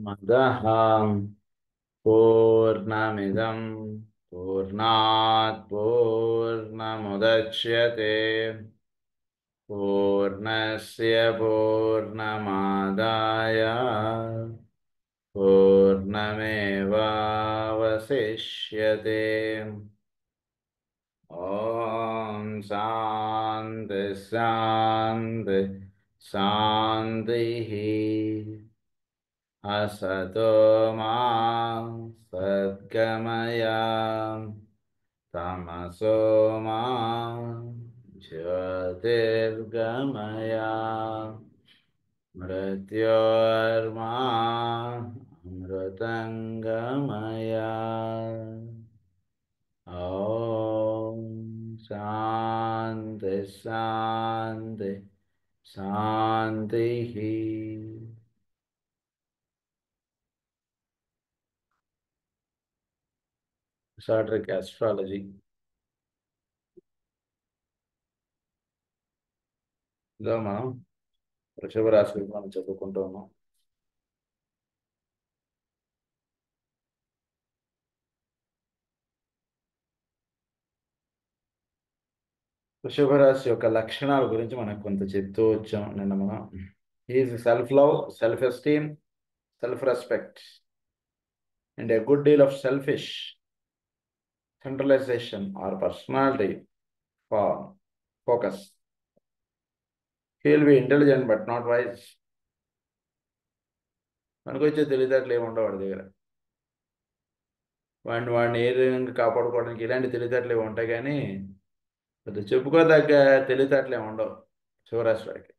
मदः पूर्णमिदं पूर्णात् पूर्णमुदच्यते पूर्णस्य पूर्णमादाय पूर्णमेवावशिष्यते। ॐ शान्ति शान्ति शान्तिः। असतो मा सद्गमय तमसो मा ज्योतिर्गमय मृत्योर्मा अमृतङ्गमय। ॐ शान्ति शान्ति शान्तिः। Esoteric astrology. ఇదో మనం వృషభ రాశి గురించి మనం చదువుకుంటూ ఉన్నాం. వృషభ రాశి యొక్క లక్షణాల గురించి మనం కొంత చెప్తూ వచ్చాం నిన్న మనం. Is self love, self esteem, self respect and a good deal of selfish centralization or personality for focus. He will be intelligent but not wise. మనకు వచ్చే తెలివితేటలు ఏమి ఉండవు వాడి దగ్గర. వాడిని ఏ విధంగా కాపాడుకోవడానికి ఇలాంటి తెలివితేటలు ఏమి ఉంటాయి, కానీ పెద్ద చెప్పుకోదగ్గ తెలివితేటలు ఏమి ఉండవు శివరాశి వాడికి.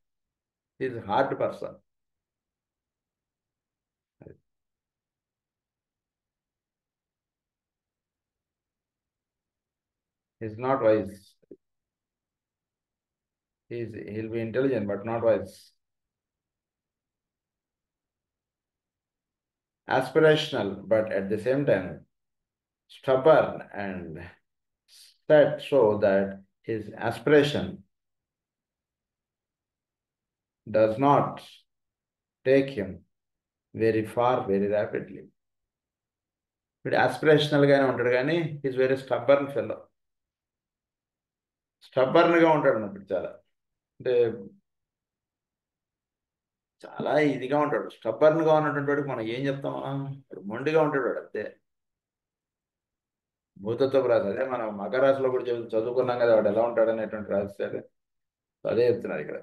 Is hard person. Is not wise. He'll be intelligent but not wise. Aspirational but at the same time stubborn and set so that his aspiration does not take him very far very rapidly. వీడు ఆస్పిరేషనల్గానే ఉంటాడు, కానీ is very stubborn fellow. స్టబ్బర్న్గా ఉంటాడు అన్నప్పుడు చాలా, అంటే చాలా ఇదిగా ఉంటాడు. స్టబ్బర్న్గా ఉన్నటువంటి వాడికి మనం ఏం చెప్తాం, మొండిగా ఉంటాడు వాడు అంతే. భూతత్వ రాశి అదే మనం మకర రాశిలో కూడా చదువుకున్నాం కదా, వాడు ఎలా ఉంటాడు అనేటువంటి రాశి అదే. అదే చెప్తున్నారు ఇక్కడ.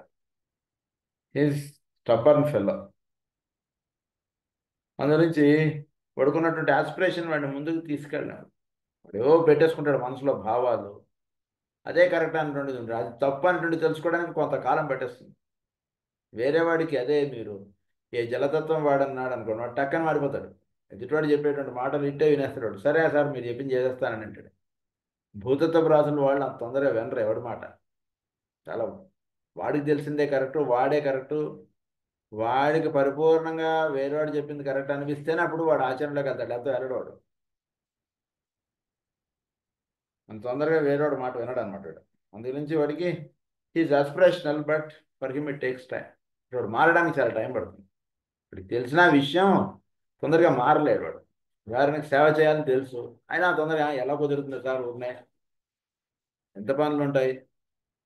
Is stubborn fellow. అందు నుంచి వాడుకున్నటువంటి ఆస్పిరేషన్ వాడిని ముందుకు తీసుకెళ్ళాడు. వాడు ఏవో పెట్టేసుకుంటాడు మనసులో భావాలు, అదే కరెక్ట్ అనేటువంటిది ఉంటుంది. అది తప్పు అనేటువంటి తెలుసుకోవడానికి కొంతకాలం పట్టేస్తుంది. వేరే వాడికి అదే మీరు ఏ జలతత్వం వాడన్నాడు అనుకోండి, వాడు టక్కన మారిపోతాడు. ఎదుటివాడు చెప్పేటువంటి మాటలు ఇంటే వినేస్తాడు. సరే సార్ మీరు చెప్పింది చేసేస్తానని అంటాడు. భూతత్వ రాసులు వాళ్ళు అంత తొందరగా వినరు ఎవడి మాట. చాలా వాడికి తెలిసిందే కరెక్టు, వాడే కరెక్టు. వాడికి పరిపూర్ణంగా వేరేవాడు చెప్పింది కరెక్ట్ అనిపిస్తేనే అప్పుడు వాడు ఆచరణలోకి వెళ్తాడు, లేకపోతే వెళ్ళడు వాడు. అంత తొందరగా వేరేవాడు మాట వినడు అనమాట వాడు. అందు గురించి వాడికి he's aspirational but for him it takes time. వాడు మారడానికి చాలా టైం పడుతుంది. వాడికి తెలిసిన విషయం తొందరగా మారలేడు వాడు. వారికి సేవ చేయాలని తెలుసు, అయినా తొందరగా ఎలా కుదురుతుంది సార్, ఊరినే ఎంత పనులు ఉంటాయి.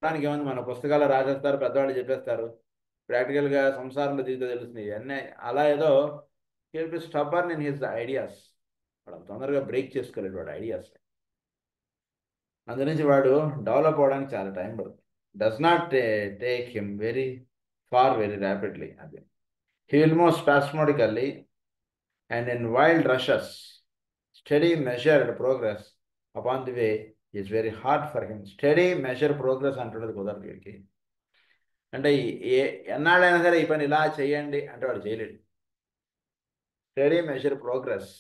దానికి ఏమన్నా మన పుస్తకాలు రాసేస్తారు, పెద్దవాళ్ళు చెప్పేస్తారు. ప్రాక్టికల్గా సంసారంలో దిగుతూ తెలుస్తుంది ఇవన్నీ. అలా ఏదో he'll be stubborn in his ideas. వాడు తొందరగా బ్రేక్ చేసుకోలేడు వాడు ఐడియాస్. అందు నుంచి వాడు డెవలప్ అవ్వడానికి చాలా టైం పడుతుంది. Does not take him very far very rapidly. అది he will move spasmodically and in wild rushes. Steady measured progress upon the way is very hard for him. Steady measured progress అంటున్నది కుదరదు వీడికి. అంటే ఎన్నాళ్ళైనా సరే ఈ పని ఇలా చేయండి అంటే వాడు చేయలేడు. స్టడీ మెజర్ ప్రోగ్రెస్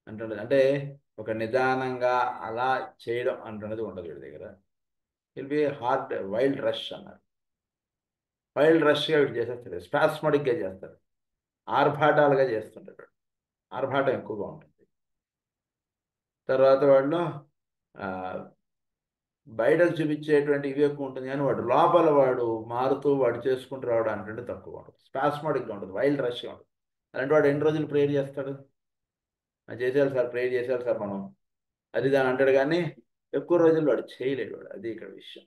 అంటున్నది, అంటే ఒక నిదానంగా అలా చేయడం అంటున్నది ఉండదు వీడి దగ్గర. Will be hard wild rush అన్నారు. వైల్డ్ రష్గా వీడు చేసేస్తాడు, స్పాస్మోడిక్గా చేస్తాడు, ఆర్భాటాలుగా చేస్తుంటాడు. ఆర్భాటం ఎక్కువగా ఉంటుంది. తర్వాత వాళ్ళు బయటకు చూపించేటువంటి ఇవి ఎక్కువ ఉంటుంది, కానీ వాడు లోపల వాడు మారుతూ వాడు చేసుకుంటూ రావడం అంటే తక్కువ ఉంటుంది. స్పాస్మాటిక్గా ఉంటుంది, వైల్డ్ రష్గా ఉంటుంది. అలాంటి వాడు ఎన్ని రోజులు ప్రేయర్ చేస్తాడు? చేసేయాలి సార్, ప్రేయర్ చేసేయాలి సార్ మనం, అది దాని అంటాడు, కానీ ఎక్కువ రోజులు వాడు చేయలేడు. వాడు అది ఇక్కడ విషయం.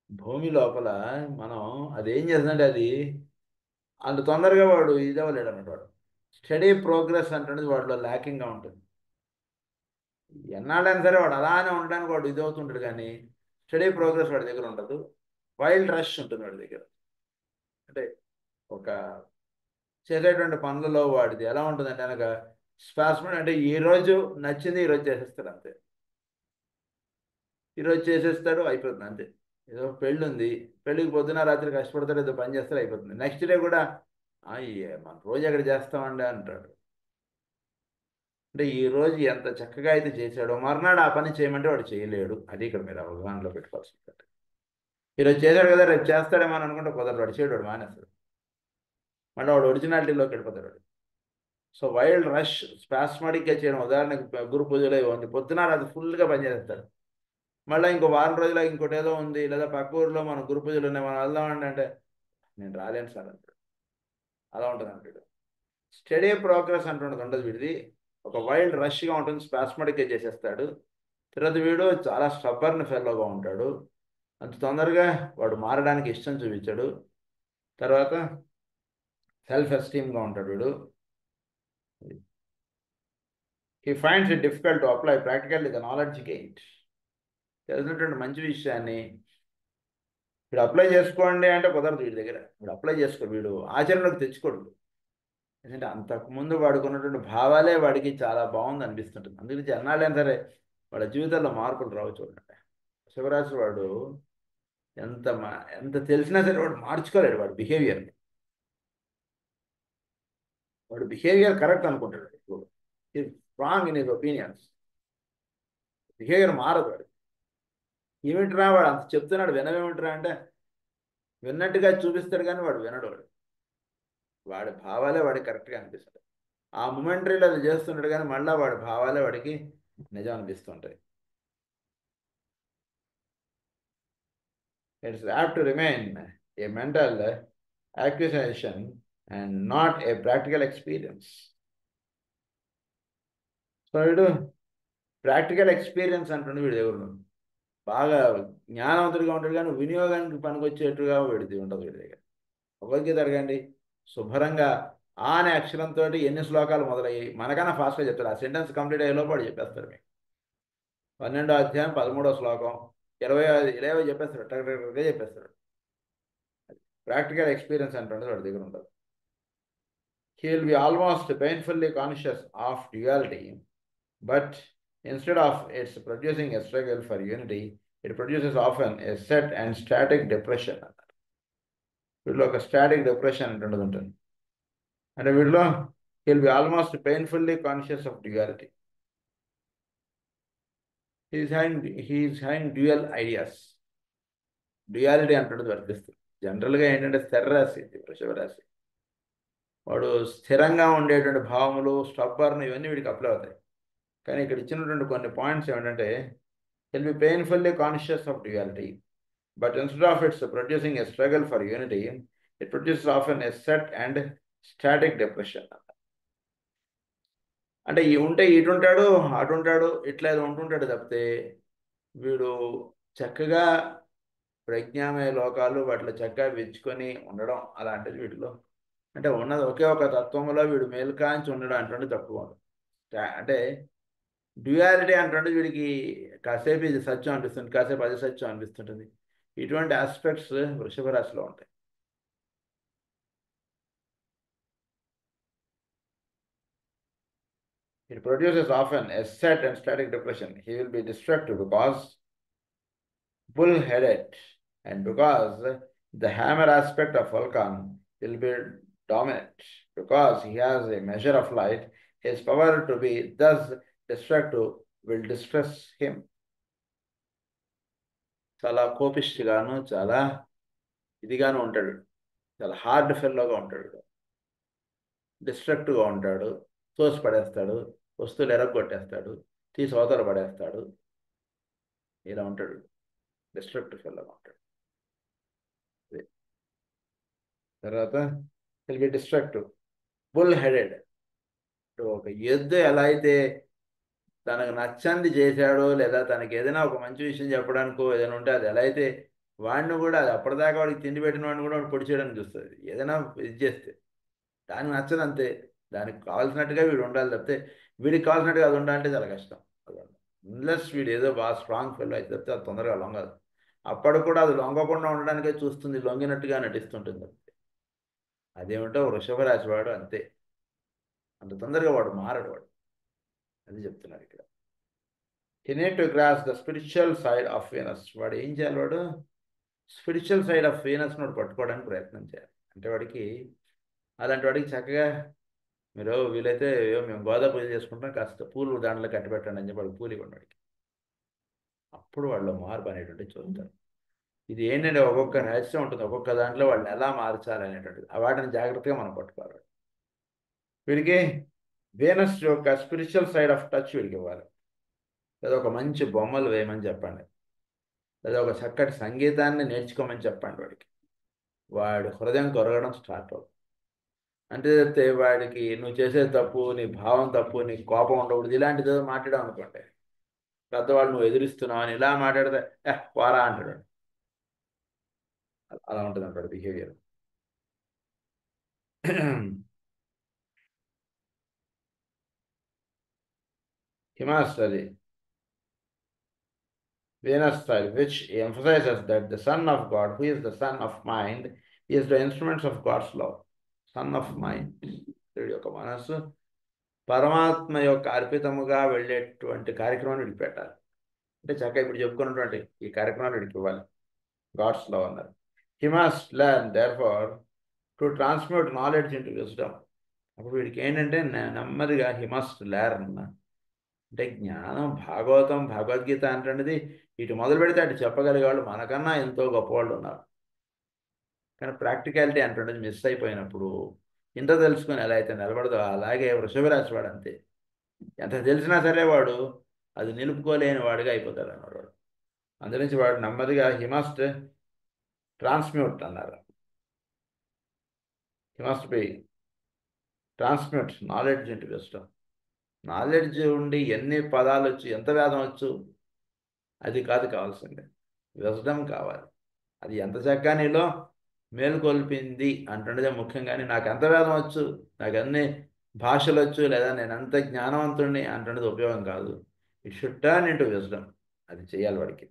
భూమి లోపల మనం అదేం చేస్తుందంటే అది అంత తొందరగా వాడు ఇది అవ్వలేడు అన్నట్టు. వాడు స్టడీ ప్రోగ్రెస్ అంటున్నది వాడిలో ల్యాకింగ్గా ఉంటుంది. ఎన్నాళ్ళైనా సరే వాడు అలానే ఉండడానికి వాడు ఇది అవుతుంటాడు, కానీ స్టడీ ప్రోగ్రెస్ వాడి దగ్గర ఉండదు. వైల్డ్ రష్ ఉంటుంది వాడి దగ్గర. అంటే ఒక చేసేటువంటి పనులలో వాడిది ఎలా ఉంటుందంటే కనుక స్పాస్మెంట్, అంటే ఈ రోజు నచ్చింది ఈరోజు చేసేస్తాడు అంతే. ఈరోజు చేసేస్తాడు, అయిపోతుంది అంతే. ఏదో పెళ్ళి ఉంది, పెళ్ళికి పొద్దున రాత్రి కష్టపడతాడు, ఏదో పని చేస్తాడు, అయిపోతుంది. నెక్స్ట్ డే కూడా మన రోజు ఎక్కడ చేస్తామండి అంటాడు. అంటే ఈ రోజు ఎంత చక్కగా అయితే చేశాడో మర్నాడు ఆ పని చేయమంటే వాడు చేయలేడు. అది ఇక్కడ మీరు అవగాహనలో పెట్టుకోవాల్సింది. ఈరోజు చేశాడు కదా రేపు చేస్తాడేమో అని అనుకుంటే కుదరడు, వాడు చేయడు, వాడు మానేస్తాడు, మళ్ళీ వాడు ఒరిజినాలిటీలోకి వెళ్ళిపోతాడు వాడు. సో వైల్డ్ రష్ స్పాస్మాటిక్గా చేయడం, ఉదాహరణకి గురు పూజలో ఉంది, పొద్దున రాత్రి ఫుల్గా పనిచేస్తాడు. మళ్ళీ ఇంకో వారం రోజులు ఇంకోటి ఏదో ఉంది, లేదా పక్క ఊరిలో మన గురు పూజలు ఉన్నాయి మనం వెళ్దామండి అంటే నేను రాలేను సార్ అంటాడు. అలా ఉంటుంది అంటాడు. స్టడీ ప్రోగ్రెస్ అంటున్నది ఉండదు వీడిది. ఒక వైల్డ్ రష్గా ఉంటుంది, స్పాస్మాటిక్గా చేసేస్తాడు. తర్వాత వీడు చాలా స్టబ్బర్న్ ఫెలోగా ఉంటాడు. అంత తొందరగా వాడు మారడానికి ఇష్టం చూపించాడు. తర్వాత సెల్ఫ్ ఎస్టీమ్గా ఉంటాడు వీడు. He finds it difficult to apply practically the knowledge gained. తెలిసినటువంటి మంచి విషయాన్ని వీడు అప్లై చేసుకోండి అంటే కుదరదు వీడి దగ్గర. వీడు అప్లై చేసుకోడు, వీడు ఆచరణలోకి తెచ్చుకోడు. ఎందుకంటే అంతకుముందు వాడుకున్నటువంటి భావాలే వాడికి చాలా బాగుంది అనిపిస్తుంటుంది. అందుగురించి ఎన్నాళ్ళైనా సరే వాళ్ళ జీవితంలో మార్పులు రావు. చూడండి, శివరాశి వాడు ఎంత తెలిసినా సరే వాడు మార్చుకోలేడు వాడు బిహేవియర్ని. వాడు బిహేవియర్ కరెక్ట్ అనుకుంటాడు, strong in his opinions. Behaviour మారదు వాడు. ఏమిట్రా వాడు అంత చెప్తున్నాడు వినవేమిట్రా అంటే విన్నట్టుగా చూపిస్తాడు, కానీ వాడు వినడు. వాడి భావాలే వాడికి కరెక్ట్గా అనిపిస్తాడు. ఆ మొమెంటరీలో అది చేస్తుంటాడు, కానీ మళ్ళీ వాడి భావాలే వాడికి నిజం అనిపిస్తుంటాయి. It's have to remain a mental accusation and not a practical experience. సో వీడు ప్రాక్టికల్ ఎక్స్పీరియన్స్ అంటుండే వీడి దగ్గర బాగా జ్ఞానవంతుడిగా ఉంటాడు, కానీ వినియోగానికి పనికొచ్చేట్టుగా వీడిది ఉండదు వీడి దగ్గర. భగవద్గీత అడగండి, శుభ్రంగా ఆ అనే అక్షరంతో ఎన్ని శ్లోకాలు మొదలయ్యాయి మనకన్నా ఫాస్ట్గా చెప్తాడు. ఆ సెంటెన్స్ కంప్లీట్ అయ్యేలోపు వాడు చెప్పేస్తాడు మీకు. 12వ అధ్యాయం 13వ శ్లోకం 20 చెప్పేస్తాడు, టక్గా చెప్పేస్తాడు. ప్రాక్టికల్ ఎక్స్పీరియన్స్ అంటుండే వాడి దగ్గర ఉండదు. He will be almost painfully conscious of duality, but instead of its producing a struggle for unity, it produces often a set and static depression. వీటిలో ఒక స్టాటిక్ డిప్రెషన్ అంటుండదు ఉంటుంది. అంటే వీటిలో he will be almost painfully conscious of duality. He is having dual ideas. Duality అంటుండదు వర్తిస్తుంది. జనరల్గా ఏంటంటే స్థిర రాశి వృషభ రాశి, వాడు స్థిరంగా ఉండేటువంటి భావములు స్టబ్బర్న్ ఇవన్నీ వీడికి అప్లై అవుతాయి. కానీ ఇక్కడ ఇచ్చినటువంటి కొన్ని పాయింట్స్ ఏమిటంటే will be painfully conscious of duality, but instead of its producing a struggle for unity, it produces often a set and static depression. అంటే ఈ ఉంటే ఇటు ఉంటాడు, అటు ఉంటాడు, ఇట్లా ఏదో ఉంటుంటాడు తప్పితే వీడు చక్కగా ప్రజ్ఞామయ లోకాలు వాటిలో చక్కగా విచ్చుకొని ఉండడం అలాంటిది వీటిలో అంటే ఉన్నది ఒకే ఒక తత్వంలో వీడు మేలుకాంచి ఉండడం అంటే తక్కువ. అంటే డ్యుయాలిటీ అంటే వీడికి కాసేపు ఇది సత్యం అనిపిస్తుంది, కాసేపు అది సత్యం అనిపిస్తుంటుంది. ఇటువంటి ఆస్పెక్ట్స్ వృషభ రాశిలో ఉంటాయి. It produces often a set and static depression. He will be destructive because bull-headed, and because the hammer aspect of Vulcan will be dominant, because he has a measure of light, his power to be thus destructive will distress him. చాలా కోపిష్టిగాను చాలా ఇదిగాను ఉంటాడు, చాలా hard ఫెల్లోగా ఉంటాడు, డిస్ట్రక్టివ్గా ఉంటాడు, తోసి పడేస్తాడు, వస్తువులు ఎరగొట్టేస్తాడు, తీసి అవతల పడేస్తాడు. ఇలా ఉంటాడు, డిస్ట్రక్టివ్ ఫెల్లోగా ఉంటాడు. తర్వాత will be destructive, bull headed. ఒక ఎద్దు ఎలా అయితే తనకు నచ్చంది చేశాడో, లేదా తనకి ఏదైనా ఒక మంచి విషయం చెప్పడానికో ఏదైనా ఉంటే అది ఎలా అయితే వాడిని కూడా, అది అప్పటిదాకా వాడికి తిండి పెట్టిన వాడిని కూడా వాడు పొడి చేయడానికి చూస్తుంది ఏదైనా ఇది చేస్తే. దానికి నచ్చదు అంతే, దానికి కావాల్సినట్టుగా వీడు ఉండాలి తప్పితే వీడికి కావాల్సినట్టుగా అది ఉండాలంటే చాలా కష్టం. అన్లెస్ వీడు ఏదో బాగా స్ట్రాంగ్ ఫెల్ అయితే తప్పితే అది తొందరగా లొంగదు. అప్పుడు కూడా అది లొంగకుండా ఉండడానికే చూస్తుంది, లొంగినట్టుగా నటిస్తుంటుంది. అదేమిటో వృషభ రాశి వాడు అంతే, అంత తొందరగా వాడు మారడు వాడు. అది చెప్తున్నారు ఇక్కడ. He need to grasp the spiritual side of Venus. వాడు ఏం చేయాలి, వాడు స్పిరిచువల్ సైడ్ ఆఫ్ వీనస్ వాడు పట్టుకోవడానికి ప్రయత్నం చేయాలి. అంటే వాడికి, అలాంటి వాడికి చక్కగా మీరు వీలైతే మేము గోదా పూజ చేసుకుంటాం, కాస్త పూలు దాంట్లో కట్టిపెట్టండి అని చెప్పి వాడు పూలు ఇవ్వండి వాడికి. అప్పుడు వాళ్ళు మార్పు అనేటువంటి చూస్తారు. ఇది ఏంటంటే ఒక్కొక్క రహస్యం ఉంటుంది, ఒక్కొక్క దాంట్లో వాళ్ళని ఎలా మార్చాలి అనేటువంటిది. ఆ వాటిని జాగ్రత్తగా మనం పట్టుకోవాలి. వీడికి వీనస్ యొక్క స్పిరిచువల్ సైడ్ ఆఫ్ టచ్ వీడికి ఇవ్వాలి. లేదా ఒక మంచి బొమ్మలు వేయమని చెప్పండి, లేదా ఒక చక్కటి సంగీతాన్ని నేర్చుకోమని చెప్పండి వాడికి. వాడి హృదయం కొరగడం స్టార్ట్ అవుతుంది. అంటే చెప్తే వాడికి నువ్వు చేసేది తప్పు, నీ భావం తప్పు, నీ కోపం ఉండకూడదు ఇలాంటిది ఏదో మాట్లాడావు అనుకోండి, పెద్దవాళ్ళు నువ్వు ఎదురిస్తున్నావు అని ఇలా మాట్లాడితే పోరా అంటాడు. అలా ఉంటుంది అంటాడు behaviour. హిమాశ్రీ Venus style, which emphasizes that the Son of God, who is the Son of Mind, is the instruments of God's love. Son of Mind, వీడి యొక్క మనస్సు పరమాత్మ యొక్క అర్పితముగా వెళ్ళేటువంటి కార్యక్రమాన్ని విడిపెట్టాలి. అంటే చక్కగా ఇప్పుడు చెప్పుకున్నటువంటి ఈ కార్యక్రమాలు వీడికి ఇవ్వాలి. గాడ్స్ లవ్ అన్నారు. He must learn therefore to transmute knowledge into wisdom. అప్పుడు వీడికి ఏంటంటే నెమ్మదిగా హీ మస్ట్ లెర్న్, అంటే జ్ఞానం, భాగవతం, భగవద్గీత అంటున్నది ఇటు మొదలు పెడితే అటు చెప్పగలిగే వాళ్ళు మనకన్నా ఎంతో గొప్పవాళ్ళు ఉన్నారు. కానీ ప్రాక్టికాలిటీ అంటున్నది మిస్ అయిపోయినప్పుడు ఇంత తెలుసుకొని ఎలా అయితే నిలబడదో, అలాగే వృషభ రాశి వాడు అంతే. ఎంత తెలిసినా సరే వాడు అది నిలుపుకోలేని వాడిగా అయిపోతాడు అన్నాడు వాడు. అందునుంచి వాడు నెమ్మదిగా హీ మస్ట్ ట్రాన్స్మ్యూట్ అన్నారు. He must be transmute knowledge into wisdom. Knowledge ఉండి ఎన్ని పదాలు వచ్చు, ఎంత వేదం వచ్చు, అది కాదు కావాల్సిందే, విజ్డమ్ కావాలి. అది ఎంత చక్కగా నీలో మేలుకొల్పింది అంటుండదే ముఖ్యం. కానీ నాకు ఎంత వేదం వచ్చు, నాకు అన్ని భాషలు వచ్చు, లేదా నేను అంత జ్ఞానవంతుడిని అంటున్నది ఉపయోగం కాదు. It should turn into wisdom. అది చేయాలి వాడికి.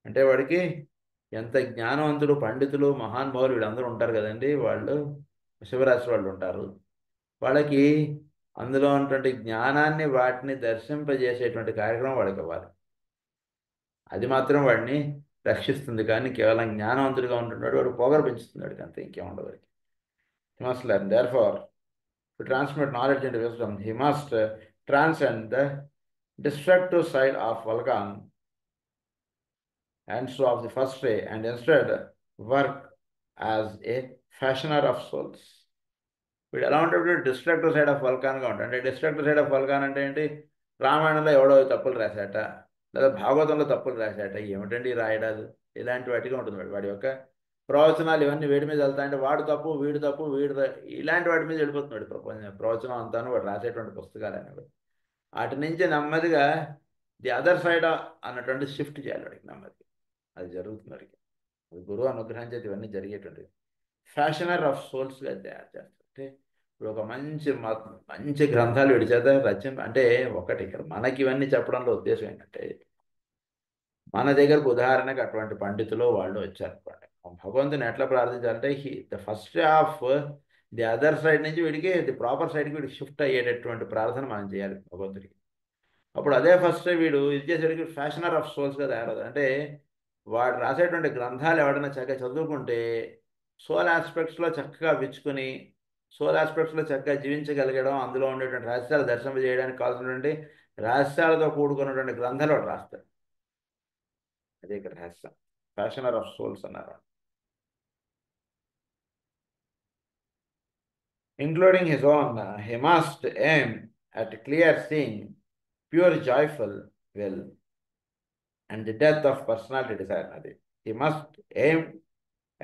అంటే వాడికి ఎంత జ్ఞానవంతుడు, పండితులు, మహానుభావులు వీళ్ళందరూ ఉంటారు కదండి, వాళ్ళు శివరాశి వాళ్ళు ఉంటారు. వాళ్ళకి అందులో ఉన్నటువంటి జ్ఞానాన్ని, వాటిని దర్శింపజేసేటువంటి కార్యక్రమం వాడికి ఇవ్వాలి. అది మాత్రం వాడిని రక్షిస్తుంది. కానీ కేవలం జ్ఞానవంతుడిగా ఉంటున్నాడు వాడు పొగరు పెంచుతున్నాడు, అంతే, ఇంకేం ఉండదు వాడికి. He must learn therefore to transmit knowledge and wisdom. He must transcend the destructive side of Vulcan and so of the first ray, and instead work as a fashioner of souls. వీడు ఎలా ఉంటాడు, destructive side of వల్కాన్గా ఉంటాడు. అంటే destructive side of Vulcan అంటే ఏంటి, రామాయణంలో ఎవడో తప్పులు రాశాట, లేదా భాగవతంలో తప్పులు రాశాట, ఏమిటండి రాయడాలు, ఇలాంటి వాటిగా ఉంటుంది వాడు. వాడి యొక్క ప్రవచనాలు ఇవన్నీ వీడి మీద వెళ్తా అంటే వాడు తప్పు, వీడు తప్పు, ఇలాంటి వాటి మీద వెళ్ళిపోతున్నాడు ప్రవచనం అంతాను వాడు రాసేటువంటి పుస్తకాలు అనేవి. వాటి నుంచి నెమ్మదిగా ది అదర్ సైడ్ అన్నటువంటి షిఫ్ట్ చేయాలి వాడికి నెమ్మదిగా. అది జరుగుతుంది వాడికి. అది గురువు అనుగ్రహం చేతి ఇవన్నీ జరిగేటువంటిది. ఫ్యాషనర్ ఆఫ్ సోల్స్గా తయారు చేస్తారు. అంటే ఇప్పుడు ఒక మంచి గ్రంథాలు వీడి చేత రచన. అంటే ఒకటి ఇక్కడ మనకి ఇవన్నీ చెప్పడంలో ఉద్దేశం ఏంటంటే, మన దగ్గరకు ఉదాహరణకు అటువంటి పండితులు వాళ్ళు వచ్చారు. భగవంతుని ఎట్లా ప్రార్థించాలంటే the first of the other side నుంచి వీడికి ది ప్రాపర్ సైడ్కి వీడికి షిఫ్ట్ అయ్యేటటువంటి ప్రార్థన మనం చేయాలి భగవంతుడికి. అప్పుడు అదే ఫస్ట్ వీడు ఇది చేసేటికి ఫ్యాషనర్ ఆఫ్ సోల్స్గా తయారవుతాడు. అంటే వాడు రాసేటువంటి గ్రంథాలు ఎవడైనా చక్కగా చదువుకుంటే సోల్ ఆస్పెక్ట్స్లో చక్కగా విచ్చుకొని, సోల్ ఆస్పెక్ట్స్లో చక్కగా జీవించగలగడం, అందులో ఉండేటువంటి రహస్యాలు దర్శింపజేయడానికి కావాల్సినటువంటి రహస్యాలతో కూడుకున్నటువంటి గ్రంథాలు వాడు రాస్తాడు. అదే ఇక్కడ రహస్యం, ఫ్యాషనర్ ఆఫ్ సోల్స్ అన్నారు. Including his own, he must aim at clear seeing, pure joyful will. And the death of personality desire. అది he must aim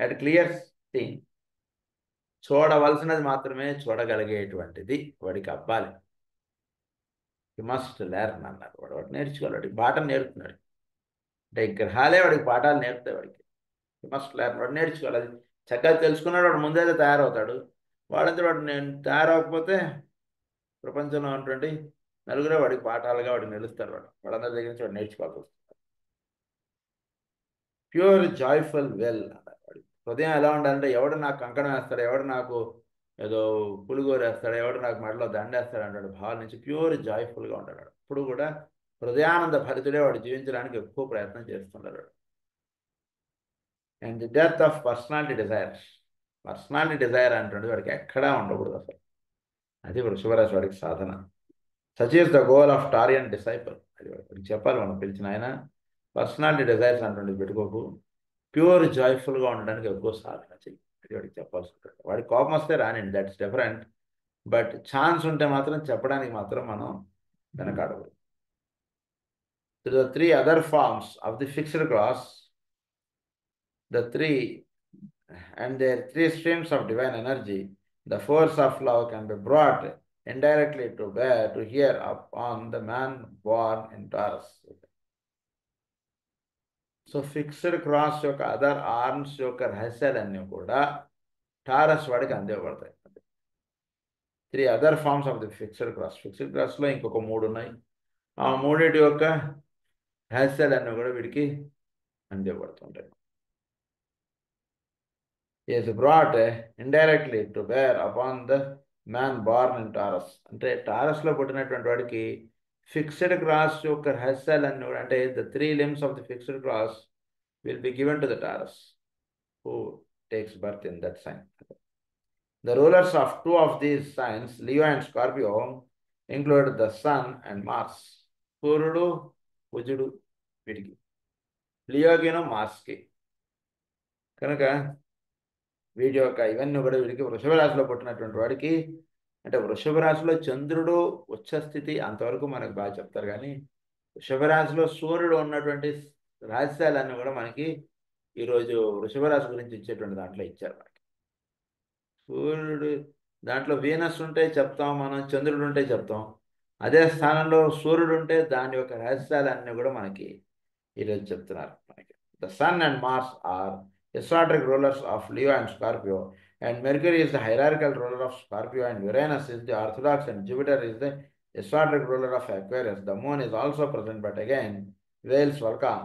at clear thing. చూడవలసినది మాత్రమే చూడగలిగేటువంటిది వాడికి అవ్వాలి. హీ మస్ట్ లెర్న్ అన్నారు. వాడు నేర్చుకోవాలి. వాడికి పాఠం నేర్పుతున్నాడు. అంటే గ్రహాలే వాడికి పాఠాలు నేర్పుతాయి. వాడికి హీ మస్ట్ లెర్న్. వాడు నేర్చుకోవాలి. అది చక్కగా తెలుసుకున్నాడు వాడు ముందైతే తయారవుతాడు. వాడంతా వాడు నేను తయారవకపోతే ప్రపంచంలో ఉన్నటువంటి నలుగురే వాడికి పాఠాలుగా వాడికి నిలుస్తారు. వాడందరి దగ్గర నుంచి వాడు నేర్చుకోవాల్సి వస్తుంది. ప్యూర్ జాయ్ఫుల్ వెల్ అన్నారు. వాడి హృదయం ఎలా ఉండాలంటే ఎవడు నాకు కంకణం వేస్తాడు, ఎవడు నాకు ఏదో పులిగోరు వేస్తాడు, ఎవడు నాకు మెడలో దండేస్తాడు అంటాడు భావం నుంచి ప్యూర్ జాయ్ఫుల్గా ఉంటాడు. ఇప్పుడు కూడా హృదయానంద భరితుడే వాడు జీవించడానికి ఎక్కువ ప్రయత్నం చేస్తున్నాడు. And the death of personality desire. Personality desire అంటుండే వాడికి ఎక్కడా ఉండకూడదు అసలు. అది వృషభ రాశి వాడికి సాధన. Such is the goal of Taurian disciple. అది వాడికి చెప్పాలి మనం పిలిచిన ఆయన. పర్సనాలిటీ డిజైర్స్ అంటుండే పెట్టుకోకు, ప్యూర్ జాయ్ఫుల్గా ఉండడానికి ఎక్కువ సాధన చెయ్యి. అది వాడికి చెప్పాల్సి ఉంటుంది. వాడికి కోపం వస్తే రానండి, దట్స్ డిఫరెంట్. బట్ ఛాన్స్ ఉంటే మాత్రం చెప్పడానికి మాత్రం మనం వెనకాడకూడదు. The three other forms of the fixed cross, the three and their three streams of divine energy, the force of love can be brought indirectly to bear to hear upon the man born in Taurus. So fixed cross యొక్క other arms యొక్క రహస్యాలన్నీ కూడా Taurus వాడికి అందివ్వబడతాయి. Three other forms of the fixed cross. Fixed క్రాస్లో ఇంకొక మూడు ఉన్నాయి. ఆ మూడింటి యొక్క రహస్యాలన్నీ కూడా వీడికి అందివ్వబడుతుంటాయి. is brought indirectly to bear upon the man born in Taurus. అంటే టారస్లో పుట్టినటువంటి వాడికి ఫిక్స్డ్ క్రాస్ యొక్క రహస్యాలన్నీ కూడా, అంటే the three limbs of the fixed cross will be given to the Taurus who takes birth in that sign. The rulers of two of these signs, Leo and Scorpio, include the Sun and Mars. సూర్యుడు కుజుడు వీటికి, లియోకిను మార్స్కి. కనుక వీటి యొక్క ఇవన్నీ కూడా వీడికి వృషభ రాశిలో పుట్టినటువంటి వాడికి, అంటే వృషభ రాశిలో చంద్రుడు ఉచ్చస్థితి అంతవరకు మనకు బాగా చెప్తారు. కానీ వృషభ రాశిలో సూర్యుడు ఉన్నటువంటి రహస్యాలన్నీ కూడా మనకి ఈరోజు వృషభ రాశి గురించి ఇచ్చేటువంటి దాంట్లో ఇచ్చారు. మనకి సూర్యుడు దాంట్లో వీనస్ ఉంటే చెప్తాం మనం, చంద్రుడు ఉంటే చెప్తాం. అదే స్థానంలో సూర్యుడు ఉంటే దాని యొక్క రహస్యాలన్నీ కూడా మనకి ఈరోజు చెప్తున్నారు. మనకి the sun and Mars are eccentric rulers of Leo and Scorpio, and Mercury is the hierarchical ruler of Scorpio, and Uranus is the orthodox, and Jupiter is the eccentric ruler of Aquarius. The moon is also present, but again veils Vulcan.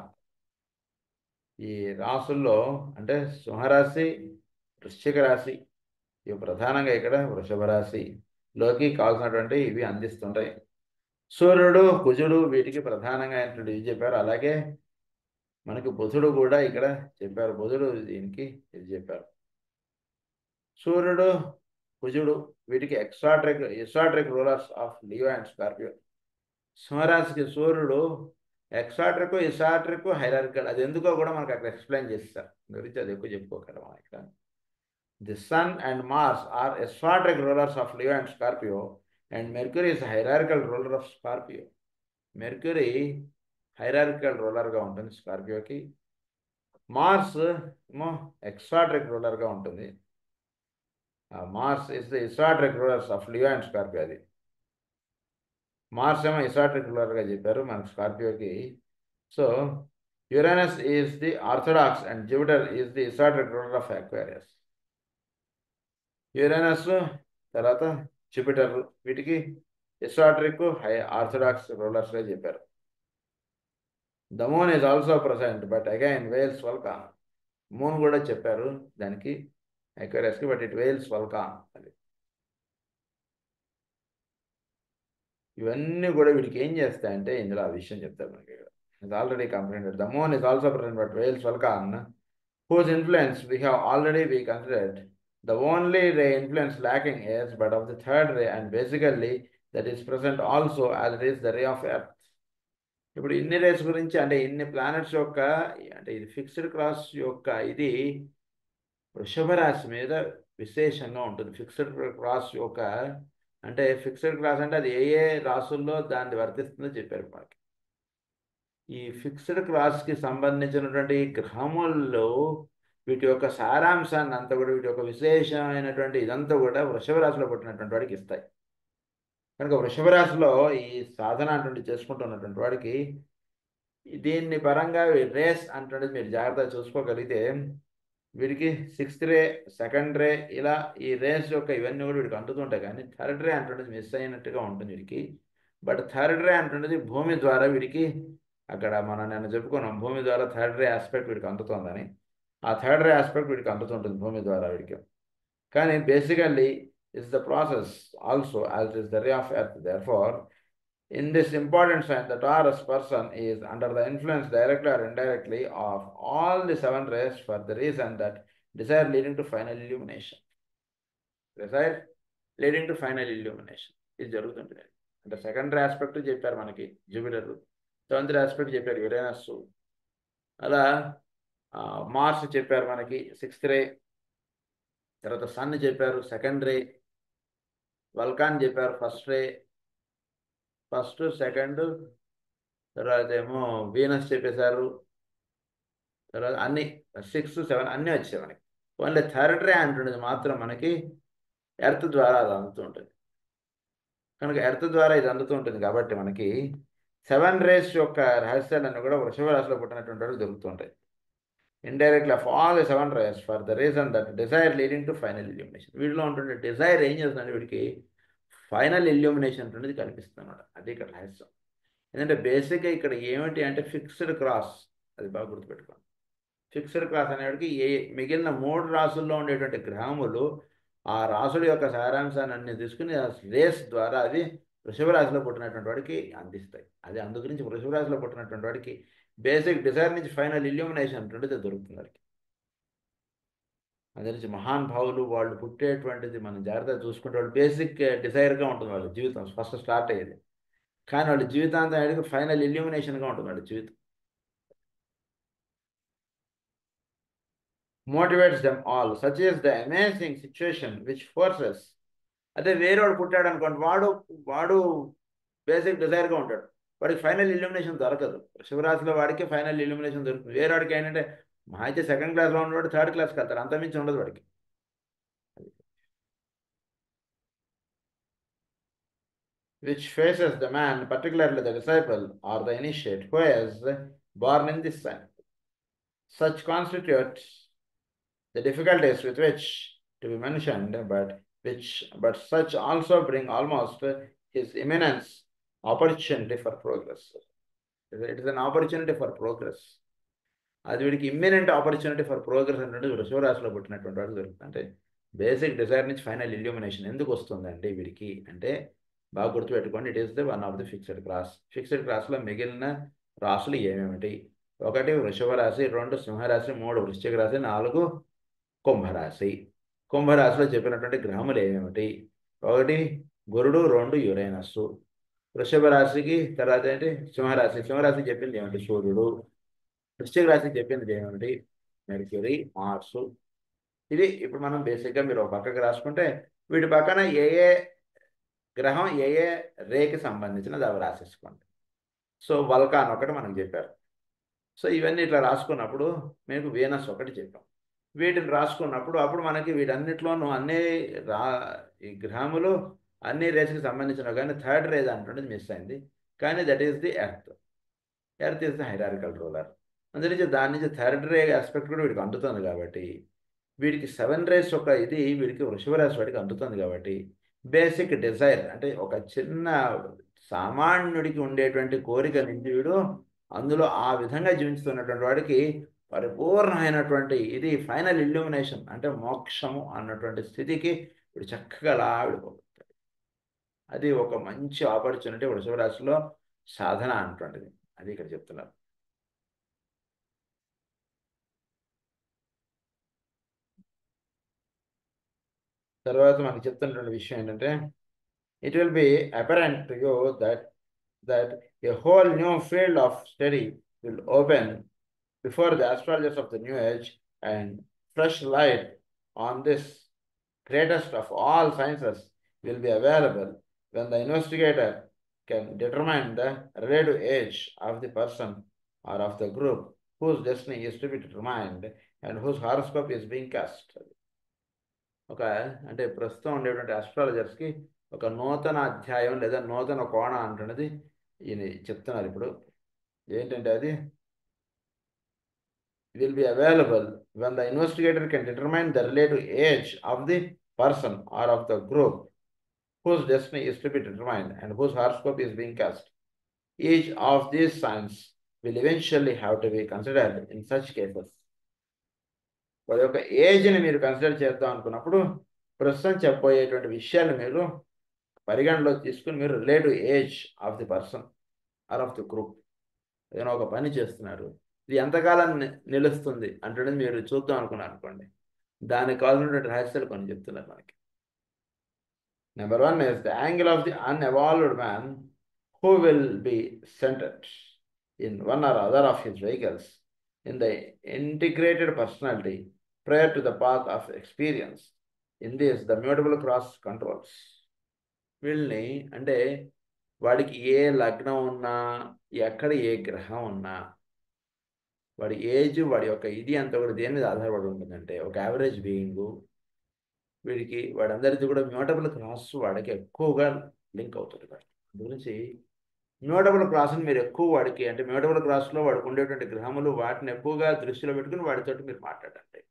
ఈ రాసుల్లో అంటే సింహరాశి, వృశ్చిక రాశి ఇవి ప్రధానంగా ఇక్కడ వృషభ రాశిలోకి కావాల్సినటువంటి ఇవి అందిస్తుంటాయి. సూర్యుడు కుజుడు వీటికి ప్రధానంగా ఇవి చెప్పారు. అలాగే మనకి బుధుడు కూడా ఇక్కడ చెప్పారు. బుధుడు దీనికి ఇది చెప్పారు. సూర్యుడు కుజుడు వీటికి exoteric rulers of Leo and Scorpio. సింహరాశికి సూర్యుడు ఎక్సాట్రిక్, ఇసాట్రిక్, హైరార్కికల్. అది ఎందుకో కూడా మనకు అక్కడ ఎక్స్ప్లెయిన్ చేస్తారు. గురించి అది ఎక్కువ చెప్పుకోగలం ఇక్కడ. The sun and Mars are exoteric rulers of Leo and Scorpio, and Mercury is hierarchical ruler of Scorpio. Mercury hierarchical రూలర్గా ఉంటుంది స్కార్పియోకి. మార్స్ ఏమో ఎక్సాట్రిక్ రూలర్గా ఉంటుంది. Mars is the esoteric rulers of Leo and Scorpio. అది Mars ఏమో esoteric రూలర్గా చెప్పారు మనకు స్కార్పియోకి. So Uranus is the orthodox and Jupiter is the esoteric ruler of Aquarius. Uranus తర్వాత జూపిటర్ వీటికి ఇసాట్రిక్, ఆర్థడాక్స్ రూలర్స్గా చెప్పారు. The moon is also present, but again veils Vulcan. Moon కూడా చెప్పారు దానికి అక్వేరియస్కి, బట్ ఇట్ వేల్స్ వల్కాన్. అది ఇవన్నీ కూడా వీడికి ఏం చేస్తాయంటే ఇందులో ఆ విషయం చెప్తారు మనకి. It's already completed. The moon is also present, but veils Vulcan, whose influence we have already considered. The only ray influence lacking is but of the third ray, and basically that is present also as it is the ray of earth. ఇప్పుడు ఇన్ని race గురించి, అంటే ఇన్ని planets యొక్క, అంటే ఇది fixed cross యొక్క ఇది వృషభ రాశి మీద విశేషంగా ఉంటుంది. ఫిక్స్డ్ క్రాస్ యొక్క, అంటే ఫిక్స్డ్ క్రాస్ అంటే అది ఏ ఏ రాసుల్లో దాన్ని వర్తిస్తుందో చెప్పారు మనకి. ఈ ఫిక్స్డ్ క్లాస్కి సంబంధించినటువంటి గ్రహముల్లో వీటి యొక్క సారాంశాన్ని అంతా కూడా, వీటి యొక్క విశేషమైనటువంటి ఇదంతా కూడా వృషభ రాశిలో పుట్టినటువంటి వాడికి ఇస్తాయి. కనుక వృషభ రాశిలో ఈ సాధన అటువంటి చేసుకుంటున్నటువంటి వాడికి దీన్ని పరంగా రేస్ అంటే మీరు జాగ్రత్తగా చూసుకోగలిగితే వీడికి 6th రే, 2nd రే, ఇలా ఈ రేస్ యొక్క ఇవన్నీ కూడా వీడికి అందుతుంటాయి. కానీ 3rd రే అంటున్నది మిస్ అయినట్టుగా ఉంటుంది వీడికి. బట్ 3rd రే అంటున్నది భూమి ద్వారా వీడికి, అక్కడ మనం నేను చెప్పుకున్నాం భూమి ద్వారా 3rd రే ఆస్పెక్ట్ వీడికి అందుతుందని. ఆ 3rd రే ఆస్పెక్ట్ వీడికి అందుతుంటుంది భూమి ద్వారా వీడికి. కానీ basically is the process also as is the ray of earth. Therefore, in this important sign, the Taurus person is under the influence directly or indirectly of all the 7 rays for the reason that desire leading to final illumination. Desire leading to final illumination. ఇది జరుగుతుంటుంది. అంటే 2nd రే aspect చెప్పారు మనకి Jupiter, 7th రే aspect చెప్పారు Uranus, అలా Mars చెప్పారు మనకి 6th రే, తర్వాత సన్ చెప్పారు 2nd రే, వల్కాన్ చెప్పారు 1st రే, 1st, 2nd, తర్వాత ఏమో వీనస్ చెప్పేశారు, తర్వాత అన్ని 6, 7 అన్నీ వచ్చాయి మనకి. ఓన్లీ 3rd రే అంటున్నది మాత్రం మనకి ఎర్త్ ద్వారా అది అందుతూ ఉంటుంది. కనుక ఎర్త్ ద్వారా ఇది అందుతూ ఉంటుంది కాబట్టి మనకి 7 రేస్ యొక్క రహస్యాలన్నీ కూడా వృషభ రాశిలో పుట్టినటువంటి వాడు దొరుకుతుంటాయి. Indirectly of all the 7 rays for the reason that desire leading to final illumination. వీటిలో ఉంటుండే డిజైర్ ఏం చేస్తుందంటే వీడికి ఫైనల్ ఇల్యూమినేషన్ అనేది కనిపిస్తుంది అన్నమాట. అది ఇక్కడ రహస్యం. ఎందుకంటే బేసిక్గా ఇక్కడ ఏమిటి అంటే ఫిక్స్డ్ క్రాస్, అది బాగా గుర్తుపెట్టుకోండి. ఫిక్స్డ్ క్రాస్ అనేవాడికి మిగిలిన 3 రాసుల్లో ఉండేటువంటి గ్రహములు ఆ రాసుల యొక్క సారాంశాన్ని అన్ని తీసుకుని ఆ రేస్ ద్వారా అది వృషభ రాశిలో పుట్టినటువంటి వాడికి అందిస్తాయి. అది అందు గురించి వృషభ రాశిలో పుట్టినటువంటి వాడికి బేసిక్ డిజైర్ నుంచి ఫైనల్ ఇల్యూమినేషన్ అంటుండేది దొరుకుతుంది వాడికి. అదే నుంచి మహాన్ భావులు వాళ్ళు పుట్టేటువంటిది మనం జాగ్రత్తగా చూసుకుంటే వాళ్ళు బేసిక్ డిజైర్గా ఉంటుంది వాళ్ళ జీవితం ఫస్ట్ స్టార్ట్ అయ్యేది. కానీ వాళ్ళ జీవితాంతం అడిగి ఫైనల్ ఇల్యూమినేషన్గా ఉంటుంది వాళ్ళ జీవితం. Motivates them all such is the amazing situation which forces. అదే వేరేవాడు పుట్టాడు అనుకోండి, వాడు బేసిక్ డిజైర్గా ఉంటాడు, వాడికి ఫైనల్ ఇల్యూమినేషన్ దొరకదు. శివరాశిలో వాడికి ఫైనల్ ఇల్యూమినేషన్ దొరుకుతుంది. వేరే వాడికి ఏంటంటే మా అయితే 2nd క్లాస్లో ఉన్నవాడు 3rd క్లాస్కి వెళ్తారు, అంతమించి ఉండదు వాడికి. Which faces the man, particularly the disciple or the initiate who is born in this sign. Such constitutes the difficulties with which to be mentioned, but such also bring almost his imminence opportunity for progress. It is an opportunity for progress. అది వీడికి imminent opportunity for progress అంటే వృషభ రాశిలో పుట్టినటువంటి వాడు దొరుకుతుంది. అంటే basic Dzire నుంచి ఫైనల్ ఇల్యూమినేషన్ ఎందుకు వస్తుందండి వీడికి అంటే బాగా గుర్తుపెట్టుకోండి, it is the one of the fixed class. Fixed క్లాస్లో మిగిలిన రాశులు ఏమేమిటి? 1 వృషభ రాశి, 2 సింహరాశి, 3 వృశ్చిక రాశి, 4 కుంభరాశి. కుంభరాశిలో చెప్పినటువంటి గ్రహములు ఏమేమిటి? 1 గురుడు, 2 యురేనస్. వృషభ రాశికి తర్వాత ఏంటి? సింహరాశి చెప్పింది ఏమిటి? సూర్యుడు. వృశ్చిక రాశికి చెప్పింది ఏమిటి? Mercury, Mars. ఇది ఇప్పుడు మనం బేసిక్గా మీరు ఒక పక్కకి రాసుకుంటే వీటి పక్కన ఏ గ్రహం ఏ రేకి సంబంధించినది అవి రాసేసుకోండి. సో వల్కాన్ ఒకటి మనకు చెప్పారు. సో ఇవన్నీ ఇట్లా రాసుకున్నప్పుడు మీకు వీనస్ ఒకటి చెప్పాం. వీటిని రాసుకున్నప్పుడు అప్పుడు మనకి వీటన్నిటిలోనూ ఈ గ్రహములు అన్ని రేస్కి సంబంధించినవి, కానీ 3rd రే అంటున్నది మిస్ అయింది. కానీ that is the earth. Earth is the hierarchical ruler. అందుకే దాని నుంచి 3rd రే ఆస్పెక్ట్ కూడా వీడికి అందుతుంది కాబట్టి వీడికి 7 రేస్ ఒక ఇది వీడికి వృషభ రాశి వాడికి అందుతుంది కాబట్టి బేసిక్ డిజైర్ అంటే ఒక చిన్న సామాన్యుడికి ఉండేటువంటి కోరిక నుంచి వీడు అందులో ఆ విధంగా జీవిస్తున్నటువంటి వాడికి పరిపూర్ణమైనటువంటి ఇది ఫైనల్ ఇల్యూమినేషన్ అంటే మోక్షము అన్నటువంటి స్థితికి వీడు చక్కగా లావిడిపోతాడు. అది ఒక మంచి ఆపర్చునిటీ వృషభ రాశిలో సాధన అన్నటువంటిది. అది ఇక్కడ చెప్తున్నారు. తర్వాత మనకి చెప్తున్నటువంటి విషయం ఏంటంటే it will be apparent to you that a whole new field of study will open before the astrologers of the new age, and fresh light on this greatest of all sciences will be available when the investigator can determine the relative age of the person or of the group whose destiny is to be determined and whose horoscope is being cast. ఒక అంటే ప్రస్తుతం ఉండేటువంటి ఆస్ట్రాలజర్స్కి ఒక నూతన అధ్యాయం లేదా నూతన కోణం అంటున్నది ఈయన చెప్తున్నారు ఇప్పుడు. ఏంటంటే అది will be available when the investigator can determine the relative age of the person or of the group whose destiny is to be determined and whose horoscope is being cast. Each of these signs will eventually have to be considered in such cases. వారి యొక్క ఏజ్ని మీరు consider చేద్దాం అనుకున్నప్పుడు ప్రస్తుతం చెప్పబోయేటువంటి విషయాలు మీరు పరిగణలో తీసుకుని మీరు relative age of the person are of the group ఏదైనా ఒక పని చేస్తున్నారు, ఇది ఎంతకాలం నిలుస్తుంది అంటే మీరు చూద్దాం అనుకున్నారు అనుకోండి, దానికి కావాల్సినటువంటి రహస్యాలు కొన్ని చెప్తున్నారు మనకి. Number 1 is the angle of the unevolved man who will be centered in one or other of his vehicles in the integrated personality prior to the path of experience. In this, the mutable cross controls. వీళ్ళని అంటే వాడికి ఏ లగ్నం ఉన్నా, ఎక్కడ ఏ గ్రహం ఉన్నా, వాడి age, వాడి యొక్క ఇది అంతా కూడా దేని మీద ఆధారపడి ఉంటుందంటే ఒక యావరేజ్ బీయింగు వీడికి వాడందరిది కూడా మ్యూటబుల్ క్రాస్ వాడికి ఎక్కువగా లింక్ అవుతుంది. వాడి గురించి మ్యూటబుల్ క్రాస్ని మీరు ఎక్కువ వాడికి అంటే మ్యూటబుల్ క్రాస్లో వాడికి ఉండేటువంటి గ్రహములు వాటిని ఎక్కువగా దృష్టిలో పెట్టుకుని వాడితోటి మీరు మాట్లాడండి.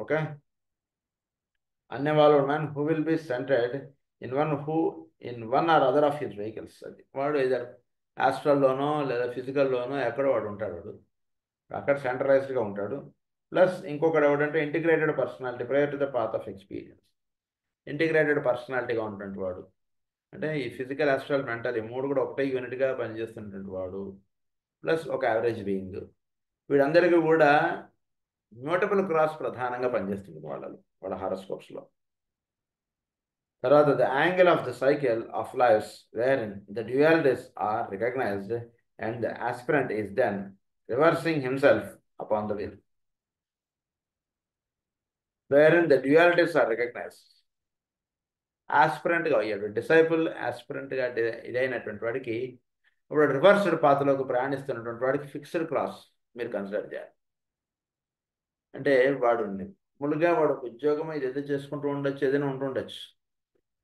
Okay. Unevolved man who will be centred in one or other of his vehicles. అది వాడు ఏదర్ ఆస్ట్రల్లోనో లేదా ఫిజికల్లోనో ఎక్కడో వాడు ఉంటాడు, వాడు అక్కడ సెంట్రలైజ్డ్గా ఉంటాడు. ప్లస్ ఇంకొకటి ఎవడంటే integrated personality prior to the path of experience. Integrated పర్సనాలిటీగా ఉన్నటువంటి వాడు అంటే ఈ ఫిజికల్, ఆస్ట్రల్, మెంటల్ ఈ మూడు కూడా ఒకటే యూనిట్గా పనిచేస్తున్నటువంటి వాడు, ప్లస్ ఒక యావరేజ్ బీయింగ్, వీడందరికీ కూడా మ్యూటబుల్ క్రాస్ ప్రధానంగా పనిచేస్తుంది వాళ్ళ హారోస్కోప్స్లో. తర్వాత the angle of the cycle of lives wherein the dualities are recognized and the aspirant is then reversing himself upon the wheel. wherein the dualities are recognized. ఆస్పిరెంట్గా అయ్యాడు, disciple ఆస్పిరెంట్గా ఇదైనటువంటి వాడికి ఇప్పుడు reversed పాత్రలోకి ప్రయాణిస్తున్నటువంటి వాడికి ఫిక్స్డ్ క్లాస్ మీరు consider చేయాలి. అంటే వాడు ములుగా వాడు ఉద్యోగం ఇది ఏదో చేసుకుంటూ ఉండొచ్చు, ఏదైనా ఉంటుండొచ్చు,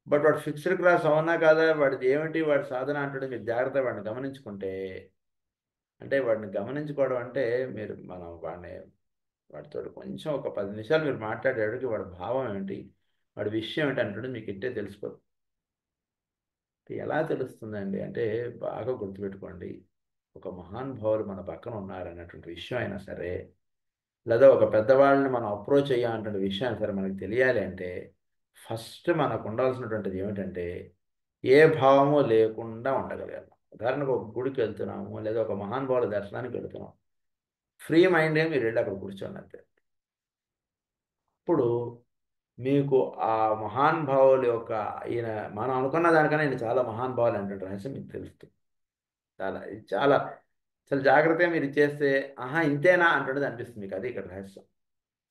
బట్ వాడు ఫిక్స్డ్ క్లాస్ అవునా కాదా, వాడిది ఏమిటి, వాడి సాధన అంటే మీరు జాగ్రత్తగా వాడిని గమనించుకుంటే, అంటే వాడిని గమనించుకోవడం అంటే మీరు వాడితో కొంచెం ఒక 10 నిమిషాలు మీరు మాట్లాడేవాడికి వాడి భావం ఏమిటి, వాడి విషయం ఏంటి అంటే మీకు ఇట్టే తెలిసిపోదు. ఎలా తెలుస్తుందండి అంటే బాగా గుర్తుపెట్టుకోండి, ఒక మహానుభావులు మన పక్కన ఉన్నారన్నటువంటి విషయం అయినా సరే, లేదా ఒక పెద్దవాళ్ళని మనం అప్రోచ్ అయ్యామన్నటువంటి విషయం అయినా సరే మనకు తెలియాలి అంటే ఫస్ట్ మనకు ఉండాల్సినటువంటిది ఏమిటంటే ఏ భావము లేకుండా ఉండగలగాలి. ఉదాహరణకు ఒక గుడికి వెళ్తున్నాము లేదా ఒక మహానుభావుల దర్శనానికి వెళ్తున్నాం, ఫ్రీ మైండ్గా మీరు వెళ్ళి అక్కడ కూర్చోండి. ఇప్పుడు మీకు ఆ మహానుభావుల యొక్క ఈయన మనం అనుకున్న దానికన్నా ఈయన చాలా మహానుభావులు అంటే రహస్యం మీకు తెలుస్తుంది. చాలా చాలా జాగ్రత్తగా మీరు చేస్తే ఆహా ఇంతేనా అంటున్నది అనిపిస్తుంది మీకు. అది ఇక్కడ రహస్యం.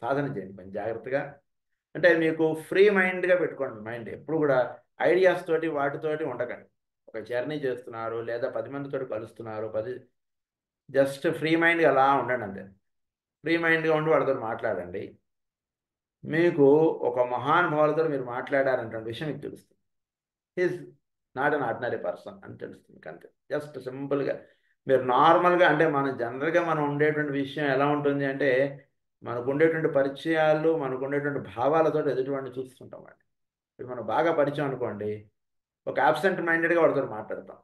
సాధన చేయండి కొంచెం జాగ్రత్తగా. అంటే మీకు ఫ్రీ మైండ్గా పెట్టుకోండి. మైండ్ ఎప్పుడు కూడా ఐడియాస్ తోటి వాటితోటి ఉండకండి. ఒక జర్నీ చేస్తున్నారు లేదా 10 మందితో కలుస్తున్నారు, జస్ట్ ఫ్రీ మైండ్గా అలా ఉండండి అంతే. ఫ్రీ మైండ్గా ఉండి వాళ్ళతో మాట్లాడండి. మీకు ఒక మహానుభావులతో మీరు మాట్లాడారంటే విషయం మీకు తెలుస్తుంది. Is not an ordinary person అని తెలుస్తుంది అంతే. జస్ట్ సింపుల్గా మీరు నార్మల్గా అంటే జనరల్గా మనం ఉండేటువంటి విషయం ఎలా ఉంటుంది అంటే మనకు ఉండేటువంటి పరిచయాలు, మనకు ఉండేటువంటి భావాలతో ఎదుటివాడిని చూస్తుంటాం అండి. ఇప్పుడు మనం బాగా పరిచయం అనుకోండి, ఒక అబ్సెంట్ మైండెడ్గా వాడితో మాట్లాడతాం.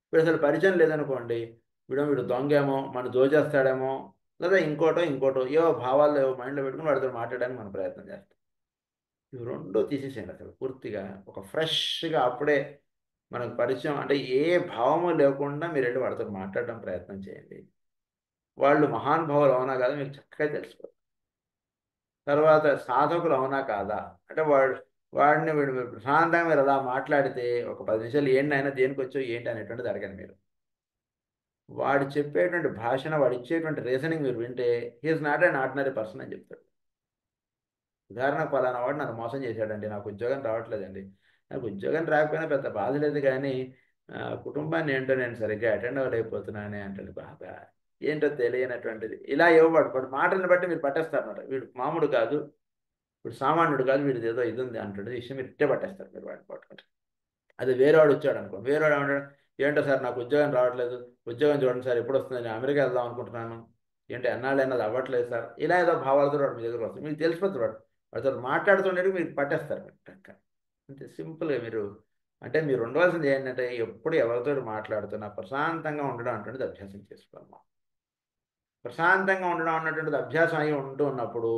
ఇప్పుడు అసలు పరిచయం లేదనుకోండి, వీడు దొంగేమో, మన దోచేస్తాడేమో, లేదా ఇంకోటో ఏవో భావాలు ఏవో మైండ్లో పెట్టుకుని వాడితో మాట్లాడడానికి మనం ప్రయత్నం చేస్తాం. ఇవి రెండూ తీసేసేయండి అసలు పూర్తిగా. ఒక ఫ్రెష్గా అప్పుడే మనకు పరిచయం అంటే ఏ భావము లేకుండా మీరు వెళ్ళి వాడితో మాట్లాడడం ప్రయత్నం చేయండి. వాళ్ళు మహానుభావులు అవునా కాదా మీకు చక్కగా తెలిసిపోతుంది. తర్వాత సాధకులు అవునా కాదా అంటే వాడిని వీడు ప్రశాంతంగా మీరు అలా మాట్లాడితే ఒక 10 నిమిషాలు ఏంటైనా దేనికి వచ్చో ఏంటి అనేటువంటిది అడగండి మీరు. వాడు చెప్పేటువంటి భాషణ, వాడు ఇచ్చేటువంటి రీజనింగ్ మీరు వింటే he is not an ordinary person అని చెప్తాడు. ఉదాహరణకు పలానా వాడు నన్ను మోసం చేశాడండి, నాకు ఉద్యోగం రావట్లేదండి. నాకు ఉద్యోగం రాకపోయినా పెద్ద బాధ లేదు, కానీ కుటుంబాన్ని ఏంటో నేను సరిగ్గా అటెండ్ అవ్వలేకపోతున్నానే అంటాడు. బాగా ఏంటో తెలియనటువంటిది ఇలా ఇవ్వబడు వాడు మాటలను బట్టి మీరు పట్టేస్తారు అన్నమాట. వీడు మామూడు కాదు, వీడు సామాన్యుడు కాదు, వీడిది ఏదో ఇది ఉంది అంటాడు విషయం మీరు ఇట్టే పట్టేస్తారు మీరు వాడిని పట్టుకుంటారు. అది వేరేవాడు వచ్చాడు అనుకో, వేరేవాడు ఏమంటాడు, ఏంటో సార్ నాకు ఉద్యోగం రావట్లేదు, ఉద్యోగం చూడండి సార్ ఎప్పుడు వస్తుంది, నేను అమెరికా వెళ్దాం అనుకుంటున్నాను, ఏంటి ఎన్నాళ్ళైనా అది అవ్వట్లేదు సార్, ఇలా ఏదో భావాలతో వాడు మీ దగ్గర వస్తుంది. మీకు తెలిసిపోతుంది వాడు వాడితో మాట్లాడుతుండేది మీరు పట్టేస్తారు మీరు టక్క. అంతే సింపుల్గా మీరు అంటే మీరు ఉండవలసింది ఏంటంటే ఎప్పుడు ఎవరితో మాట్లాడుతున్నా ప్రశాంతంగా ఉండడం అటువంటిది అభ్యాసం చేసుకోవాలి. ప్రశాంతంగా ఉండడం అన్నటువంటిది అభ్యాసం అయి ఉంటూ ఉన్నప్పుడు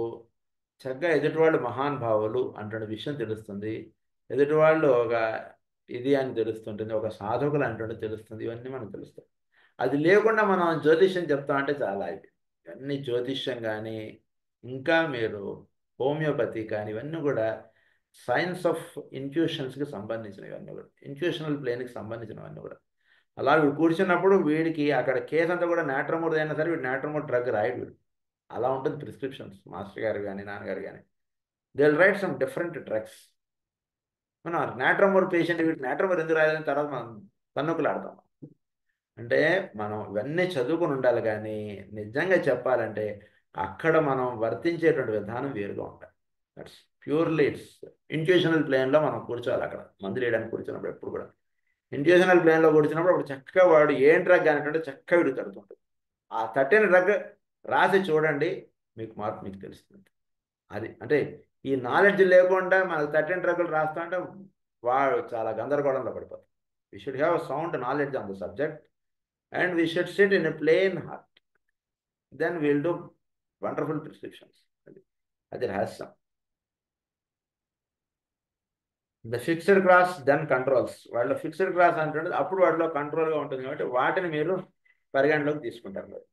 చక్కగా ఎదుటివాళ్ళు మహానుభావులు అంటున్న విషయం తెలుస్తుంది, ఎదుటివాళ్ళు ఒక ఇది అని తెలుస్తుంటుంది, ఒక సాధకులు అంటుంటే తెలుస్తుంది, ఇవన్నీ మనకు తెలుస్తాయి. అది లేకుండా మనం జ్యోతిష్యం చెప్తామంటే చాలా ఇది ఇవన్నీ జ్యోతిష్యం కానీ ఇంకా మీరు హోమియోపతి కానీ ఇవన్నీ కూడా సైన్స్ ఆఫ్ ఇంట్యూషన్స్కి సంబంధించినవి, ఇవన్నీ కూడా ఇంట్యూషనల్ ప్లేన్కి సంబంధించినవన్నీ కూడా. అలా వీడు కూర్చున్నప్పుడు వీడికి అక్కడ కేసు అంతా కూడా నాట్రమోడ్ అయినా సరే వీడు నాట్రమోడ్ డ్రగ్ రాయడు వీడు. అలా ఉంటుంది ప్రిస్క్రిప్షన్స్. మాస్టర్ గారు కానీ నాన్నగారు కానీ they will write some different drugs. మనం నాట్రమోడ్ పేషెంట్ వీడికి నాట్రమోడ్ ఎందుకు రాయాలని తర్వాత మనం తన్నుకులు ఆడతాం. అంటే మనం ఇవన్నీ చదువుకుని ఉండాలి, కానీ నిజంగా చెప్పాలంటే అక్కడ మనం వర్తించేటువంటి విధానం వేరుగా ఉంటాయి. దట్స్ ప్యూర్లీ ఇట్స్ ఇంట్యూషనల్ ప్లేన్లో మనం కూర్చోవాలి. అక్కడ మందులు వేయడానికి కూర్చున్నప్పుడు ఎప్పుడు కూడా ఇంట్యూషనల్ ప్లేన్లో కూర్చున్నప్పుడు అప్పుడు చక్కగా వాడు ఏం డ్రగ్ అనేటువంటి చక్కగా వీడు తడుతుంటాడు. ఆ తట్టిన డ్రగ్ రాసి చూడండి, మీకు మార్పు మీకు తెలుస్తుంది. అది అంటే ఈ నాలెడ్జ్ లేకుండా మనకు తట్టిన డ్రగ్గులు రాస్తా అంటే వాడు చాలా గందరగోళంలో పడిపోతాం. We should have sound knowledge on the subject and we should sit in a plain heart. Then we'll do wonderful prescriptions. That has some. The fixed cross then controls. వాళ్ళు ఫిక్స్డ్ క్రాస్ అంటే అప్పుడు వాటిలో కంట్రోల్గా ఉంటుంది కాబట్టి వాటిని మీరు పరిగణలోకి తీసుకుంటారు.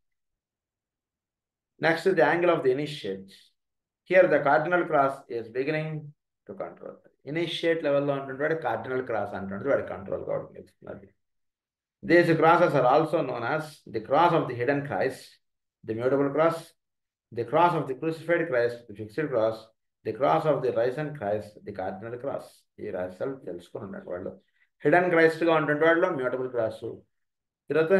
Next the angle of the initiate. Here the cardinal cross is beginning to control. Initiate లెవెల్లో ఉంటుంది వాడి కార్డినల్ క్రాస్ అంటే వాడి కంట్రోల్గా ఉంటుంది. These crosses are also known as the cross of the hidden Christ, the mutable cross, the cross of the crucified Christ, the fixed cross, the cross of the risen Christ, the cardinal cross. ఈ రహస్యాలు తెలుసుకుని ఉన్నాడు వాళ్ళు. Hidden క్రైస్ట్గా ఉంటుంటే వాళ్ళు mutable cross, తర్వాత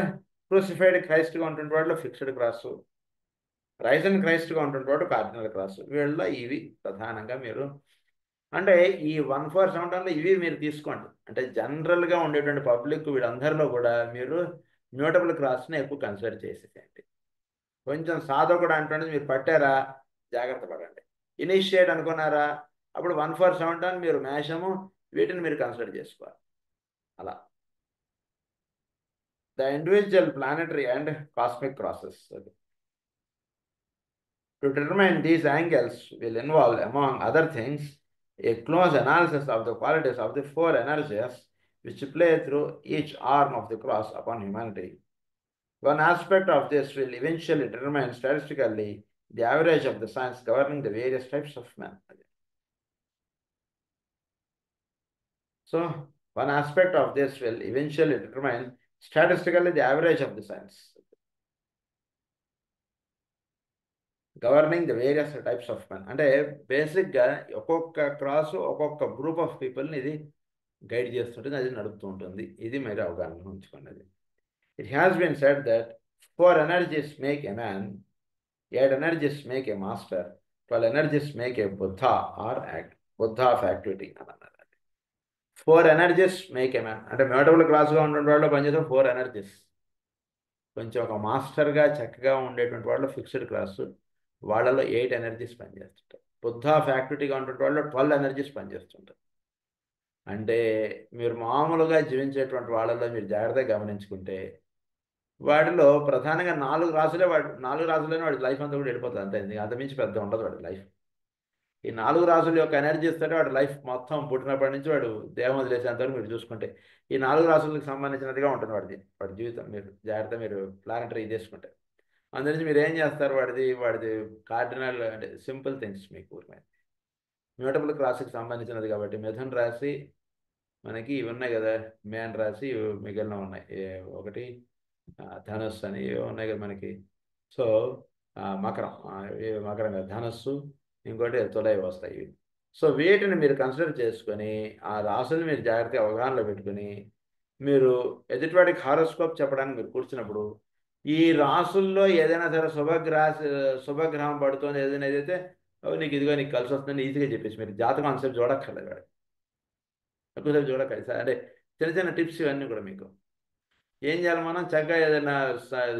crucified క్రైస్ట్గా ఉంటుంటే వాళ్ళు ఫిక్స్డ్ క్రాసు, రైజన్ క్రైస్ట్గా ఉంటుంటే వాడు కార్డినల్ క్రాసు. వీళ్ళలో ఇవి ప్రధానంగా మీరు అంటే ఈ 1417లో ఇవి మీరు తీసుకోండి. అంటే జనరల్గా ఉండేటువంటి పబ్లిక్ వీళ్ళందరిలో కూడా మీరు మ్యూటబుల్ క్రాస్ని ఎక్కువ కన్సిడర్ చేసేసేయండి. కొంచెం సాధకుడు అంటే మీరు పట్టారా జాగ్రత్త పడండి. ఇనిషియేట్ అనుకున్నారా అప్పుడు 1417 మీరు మేషము వీటిని మీరు కన్సిడర్ చేసుకోవాలి. అలా the individual planetary and cosmic crosses. To determine these angles will involve among other things a close analysis of the qualities of the four energies which play through each arm of the cross upon humanity. One aspect of this will eventually determine statistically the average of the signs governing the various types of men. So, one aspect of this will eventually determine statistically the average of the signs governing the various types of men. అంటే బేసిక్గా ఒక్కొక్క cross ఒక్కొక్క group of పీపుల్ని ఇది guide చేస్తుంటుంది, అది నడుపుతూ ఉంటుంది. ఇది మీరు అవగాహన ఉంచుకున్నది. It has been said that 4 energies make a man, 8 energies make a master, 12 energies make a Buddha or Buddha of activity అని అన్నారు. 4 energies మేక్ ఎ మ్యాన్ అంటే మ్యూటబుల్ క్రాస్గా ఉండే వాళ్ళు పనిచేసే 4 energies. కొంచెం ఒక మాస్టర్గా చక్కగా ఉండేటువంటి వాళ్ళు ఫిక్స్డ్ క్రాసు, వాళ్ళలో 8 energies పనిచేస్తుంటారు. బుద్ధ ఆఫ్ యాక్టివిటీగా ఉండే వాళ్ళు 12 energies పనిచేస్తుంటారు. అంటే మీరు మామూలుగా జీవించేటువంటి వాళ్ళలో మీరు జాగ్రత్తగా గమనించుకుంటే వాడిలో ప్రధానంగా 4 రాసులే వాడి లైఫ్ అంతా కూడా వెళ్ళిపోతుంది. అంతే, అంతమించి పెద్ద ఉండదు వాడి లైఫ్. ఈ 4 రాసుల యొక్క ఎనర్జీ ఇస్తే వాడి లైఫ్ మొత్తం పుట్టినప్పటి నుంచి వాడు దేహం వదిలేసేంతవరకు మీరు చూసుకుంటే ఈ 4 రాసులకు సంబంధించినదిగా ఉంటుంది వాడి జీవితం. మీరు జాగ్రత్త మీరు ప్లానెటరీ తీసుకుంటే అందులోంచి మీరు ఏం చేస్తారు, వాడిది కార్డినల్ అంటే సింపుల్ థింగ్స్ మీకు మ్యూటబుల్ క్రాస్కి సంబంధించినది కాబట్టి మిథున్ రాశి మనకి ఇవి ఉన్నాయి కదా, మేన్ రాశి మిగిలిన ఉన్నాయి, ఒకటి ధనుస్సు అని ఉన్నాయి కదా మనకి. సో మకరం కదా ధనుస్సు, ఇంకోటి తులై వస్తాయి. సో వీటిని మీరు కన్సిడర్ చేసుకొని ఆ రాశులు మీరు జాగ్రత్తగా అవగాహనలో పెట్టుకుని మీరు ఎదుటివాడికి హారోస్కోప్ చెప్పడానికి మీరు కూర్చున్నప్పుడు ఈ రాసుల్లో ఏదైనా సరే శుభగ్రహం పడుతుంది ఏదైనా ఏదైతే నీకు ఇదిగో నీకు కలిసి వస్తుందని ఈజీగా చెప్పేసి మీరు జాతకం అంతసేపు చూడక్కర్లేదు వాడు, ఎక్కువసేపు చూడక్కర్లేదు సార్. అంటే చిన్న చిన్న టిప్స్ ఇవన్నీ కూడా మీకు ఏం చేయాలి, మనం చక్కగా ఏదైనా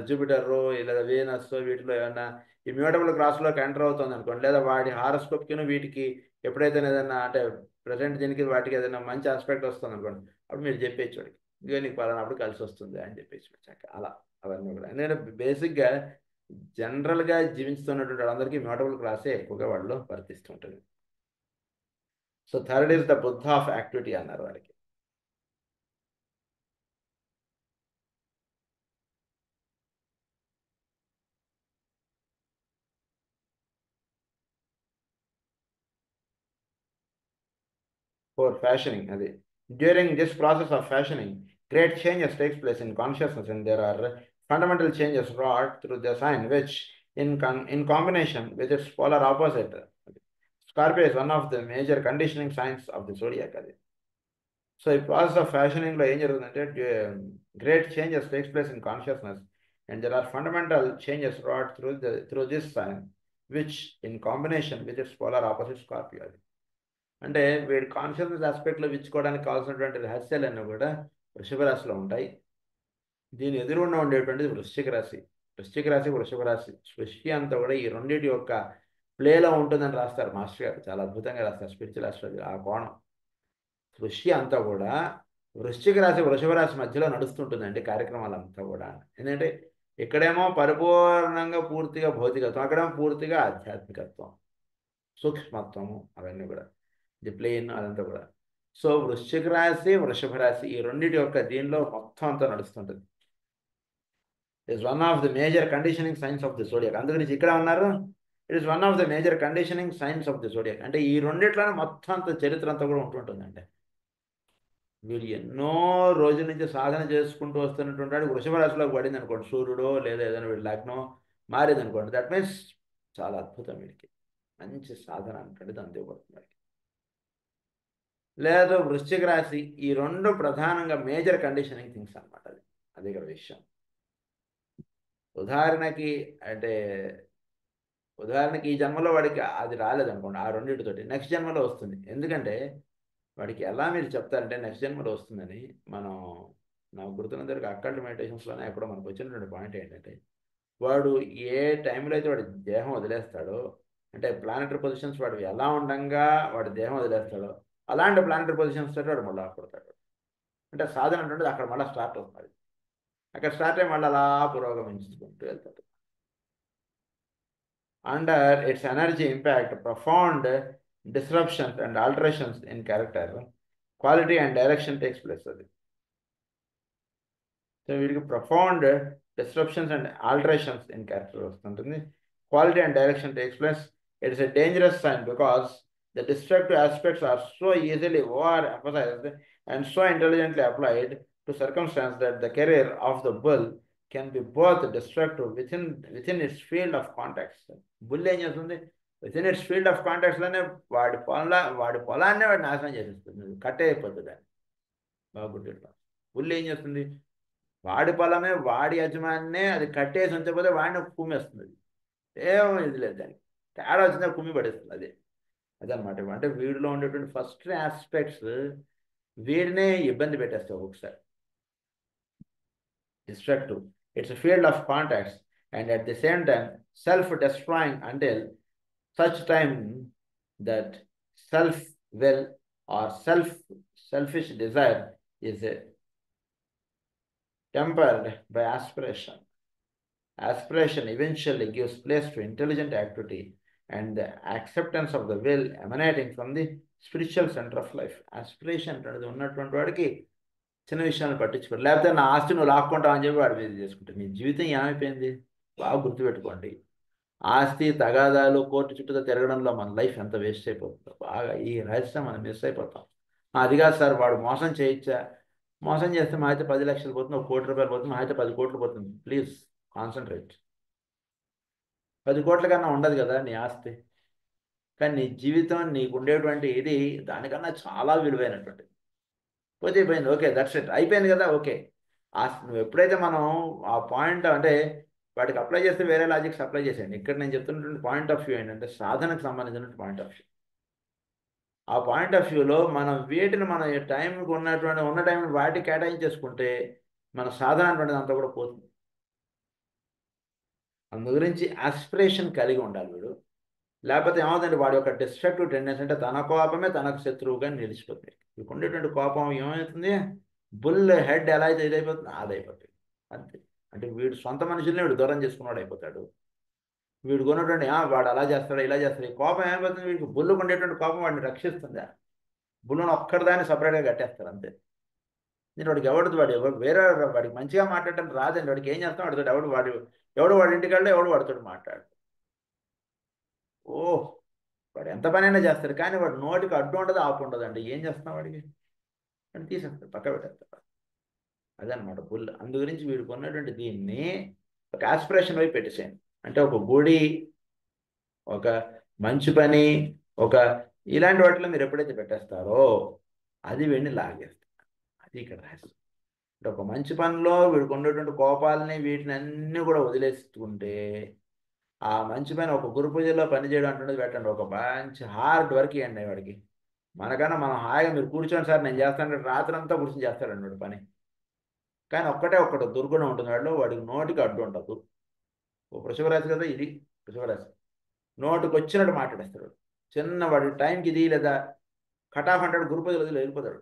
జూపిటర్ లేదా వీనస్ వీటిలో ఏమన్నా ఈ మ్యూటబుల్ క్రాస్లోకి ఎంటర్ అవుతుంది అనుకోండి, లేదా వాడి హారోస్కోప్కి వీటికి ఎప్పుడైతే ఏదైనా అంటే ప్రజెంట్ దీనికి వాటికి ఏదైనా మంచి ఆస్పెక్ట్ వస్తుంది అనుకోండి, అప్పుడు మీరు చెప్పేసి వాడికి ఇదిగో నీకు పలానప్పుడు కలిసి వస్తుంది అని చెప్పేసి చక్క అలా అవన్నీ కూడా. ఎందుకంటే బేసిక్గా జనరల్గా జీవిస్తున్నటువంటి వాళ్ళందరికీ మ్యూటబుల్ క్లాసే ఎక్కువగా వాళ్ళు వర్తిస్తుంటుంది. So third is the Buddha of activity అన్నారు వాడికి. For fashioning. During this process of fashioning, great changes takes place in consciousness, and there are fundamental changes wrought through the sign, which, in combination with its polar opposite, Scorpio is one of the major conditioning signs of the zodiac. So, the process of fashioning lo em jarugundante great changes takes place in consciousness, and there are fundamental changes wrought through this sign, which, in combination with its polar opposite, Scorpio. అంటే వీడి consciousness ఆస్పెక్ట్లో విచ్చుకోవడానికి కావాల్సినటువంటి రహస్యాలన్నీ కూడా వృషభ రాశిలో ఉంటాయి. దీని ఎదురుగుండా ఉండేటువంటిది వృశ్చిక రాశి. వృషభ రాశి సృష్టి అంతా కూడా ఈ రెండింటి యొక్క ప్లేలో ఉంటుందని రాస్తారు మాస్టర్ గారు, చాలా అద్భుతంగా రాస్తారు స్పిరిచువల్ ఆస్ట్రాలజీ. ఆ కోణం సృష్టి అంతా కూడా వృషభ రాశి మధ్యలో నడుస్తుంటుందండి కార్యక్రమాలంతా కూడా. ఎందుకంటే ఇక్కడేమో పరిపూర్ణంగా పూర్తిగా భౌతికత్వం, అక్కడేమో పూర్తిగా ఆధ్యాత్మికత్వం, సూక్ష్మత్వము, అవన్నీ కూడా ది ప్లేన్ అదంతా కూడా. సో వృషభ రాశి ఈ రెండింటి యొక్క దీనిలో మొత్తం అంతా నడుస్తుంటుంది. It's one of the major conditioning signs of the zodiac. అందుకని ఇక్కడ ఉన్నారు, it is one of the major conditioning signs of the zodiac. అంటే ఈ రెండిట్లోనే మొత్తం అంత చరిత్ర అంతా కూడా ఉంటుంటుందండి. వీడు ఎన్నో రోజుల నుంచి సాధన చేసుకుంటూ వస్తున్నటువంటి వాడు వృషభ రాశిలోకి పడింది అనుకోండి, సూర్యుడో లేదా ఏదైనా వీడి లగ్నం మారేది అనుకోండి, దట్ మీన్స్ చాలా అద్భుతం, వీడికి మంచి సాధన అంటే దాని దిగుబడుతుంది. లేదా వృశ్చిక రాశి, ఈ రెండు ప్రధానంగా మేజర్ కండిషనింగ్ థింగ్స్ అనమాట. అది ఇక్కడ విషయం. ఉదాహరణకి ఈ జన్మలో వాడికి అది రాలేదనుకోండి, ఆ రెండింటితోటి నెక్స్ట్ జన్మలో వస్తుంది. ఎందుకంటే వాడికి ఎలా మీరు చెప్తారంటే నెక్స్ట్ జన్మలో వస్తుందని, మనం నాకు గుర్తున్నంతవరకు అక్కల్ట్ మెడిటేషన్స్లోనే ఎక్కడో మనకు వచ్చినటువంటి పాయింట్ ఏంటంటే, వాడు ఏ టైంలో అయితే వాడి దేహం వదిలేస్తాడో, అంటే ప్లానటరీ పొజిషన్స్ వాడు ఎలా ఉండంగా వాడి దేహం వదిలేస్తాడో అలాంటి ప్లానటరీ పొజిషన్స్ తోటి వాడు మళ్ళీ పడతాడు. అంటే సాధన అంటే అక్కడ మళ్ళీ స్టార్ట్ అవుతుంది. అక్కడ స్టార్ట్ అయ్యి మళ్ళీ అలా పురోగమించుకుంటూ వెళ్తాడు. Under it's energy impact, profound disruptions and alterations in character, quality and direction takes place. So వీటికి profound disruptions and alterations in character వస్తుంటుంది. Quality and direction takes place. It is a dangerous sign because the destructive aspects are so easily overemphasized and so intelligently applied to circumstance that the career of the bull can be both destructive within its field of context. Bull ఏం చేస్తుంది, within it's field of కాంటాక్ట్స్లోనే వాడి పొలాన్నే వాడు నాశనం చేసేస్తుంది, కట్టే అయిపోతుంది. దాన్ని బాగా గుర్తుపెట్టుకో. బుల్లి ఏం చేస్తుంది, వాడి పొలమే వాడి యజమాన్నే అది కట్టేసి ఉంచకపోతే వాడిని కుమ్మేస్తుంది. ఏమో ఇది లేదు, దానికి తేడా వచ్చిందా కుమ్మి పడేస్తుంది. అదనమాట. అంటే వీడిలో ఉండేటువంటి ఫస్ట్ ఆస్పెక్ట్స్ వీడినే ఇబ్బంది పెట్టేస్తాయి ఒకసారి. Destructive, it's field of contacts and at the same time self destroying until such time that self-will or selfish desire is tempered by aspiration. Aspiration eventually gives place to intelligent activity and the acceptance of the will emanating from the spiritual center of life. Aspiration అనేది ఉన్నటువంటి వాడికి చిన్న విషయాన్ని పట్టించుకోండి, లేకపోతే నా ఆస్తి నువ్వు లాక్కుంటావు అని చెప్పి వాడి మీద చేసుకుంటావు. నీ జీవితం ఏమైపోయింది బాగా గుర్తుపెట్టుకోండి. ఆస్తి తగాదాలు కోర్టు చుట్టూ తిరగడంలో మన లైఫ్ ఎంత వేస్ట్ అయిపోతుందో బాగా ఈ రహస్యం మనం మిస్ అయిపోతాం. అది కాదు సార్ వాడు మోసం చేయొచ్చా, మోసం చేస్తే మా అయితే 10 లక్షలు పోతుంది, 1 కోటి రూపాయలు పోతుంది, మా అయితే 10 కోట్లు పోతుంది. Please concentrate. 10 కోట్ల కన్నా ఉండదు కదా నీ ఆస్తి, కానీ నీ జీవితం నీకు ఉండేటువంటి ఇది దానికన్నా చాలా విలువైనటువంటిది. పోతే పోయింది, ఓకే దట్స్ ఇట్, అయిపోయింది కదా, ఓకే నువ్వు ఎప్పుడైతే మనం ఆ పాయింట్ అంటే వాటికి అప్లై చేస్తే వేరే లాజిక్స్ అప్లై చేసేయండి. ఇక్కడ నేను చెప్తున్నటువంటి పాయింట్ ఆఫ్ వ్యూ ఏంటంటే సాధనకు సంబంధించిన పాయింట్ ఆఫ్ వ్యూ. ఆ పాయింట్ ఆఫ్ వ్యూలో మనం వీటిని మన టైంకి ఉన్న టైం వాటికి కేటాయించేసుకుంటే మన సాధన అనేటువంటిది అంతా కూడా పోతుంది. అందు గురించి ఆస్పిరేషన్ కలిగి ఉండాలి వీడు. లేకపోతే ఏమవుతుందంటే వాడి యొక్క డిస్ట్రక్టివ్ టెండెన్సీ అంటే తన కోపమే తనకు శత్రువుగా నిలిచిపోతుంది. ఇప్పుడు ఉండేటువంటి కోపం ఏమవుతుంది, బుల్ హెడ్ ఎలా అయితే ఇదైపోతుంది అదైపోతుంది అంతే. అంటే వీడు సొంత మనుషుల్ని వీడు దూరం చేసుకున్నాడు అయిపోతాడు. వీడు కొన్నటువంటి వాడు అలా చేస్తాడు ఇలా చేస్తాడు. ఈ కోపం ఏమైపోతుంది, వీడికి బుల్లుకు ఉండేటువంటి కోపం వాడిని రక్షిస్తుందా? బుల్లును ఒక్కడిదాన్ని సపరేట్గా కట్టేస్తారు అంతే. నేను వాడికి వాడు వేరే వాడికి మంచిగా మాట్లాడటం రాదండి. వాడికి ఏం చేస్తాం వాడితో ఎవడు వాడి ఇంటికి వెళ్ళి ఎవడు వాడితో మాట్లాడు. ఓహ్, వాడు ఎంత పనైనా చేస్తాడు కానీ వాడు నోటికి అడ్డు ఉండదు ఆపు ఉండదు అండి. ఏం చేస్తున్నాం వాడికి అని తీసేస్తాడు, పక్క పెట్టేస్తాడు. అదనమాట బుల్. అందు గురించి వీడికి ఉన్నటువంటి దీన్ని ఒక ఆస్పిరేషన్ వైపు పెట్టేసేయండి. అంటే ఒక గుడి, ఒక మంచి పని, ఒక ఇలాంటి వాటిలో మీరు ఎప్పుడైతే పెట్టేస్తారో అది వీడిని లాగేస్తారు. అది ఇక్కడ రహస్యం. అంటే ఒక మంచి పనిలో వీడికి ఉన్నటువంటి కోపాలని వీటిని అన్నీ కూడా వదిలేసుకుంటే ఆ మంచి పని ఒక గురు పూజలో పనిచేయడం అంటున్నది పెట్టండి. ఒక మంచి హార్డ్ వర్క్ ఇవ్వండి వాడికి. మనకన్నా మనం హాయిగా మీరు కూర్చొని సార్ నేను చేస్తాను రాత్రి అంతా కూర్చొని చేస్తాడండి వాడు పని. కానీ ఒక్కటి దుర్గుణం ఉంటుంది వాడికి నోటికి అడ్డు ఉండదు. ఓ వృషభరాశి కదా ఇది, వృషభరాశి నోటికి వచ్చినట్టు మాట్లాడేస్తాడు. చిన్నవాడి టైంకి ఇది లేదా కటాఫ్ అంటాడు, గురు పూజలు వదిలి వెళ్ళిపోతాడు.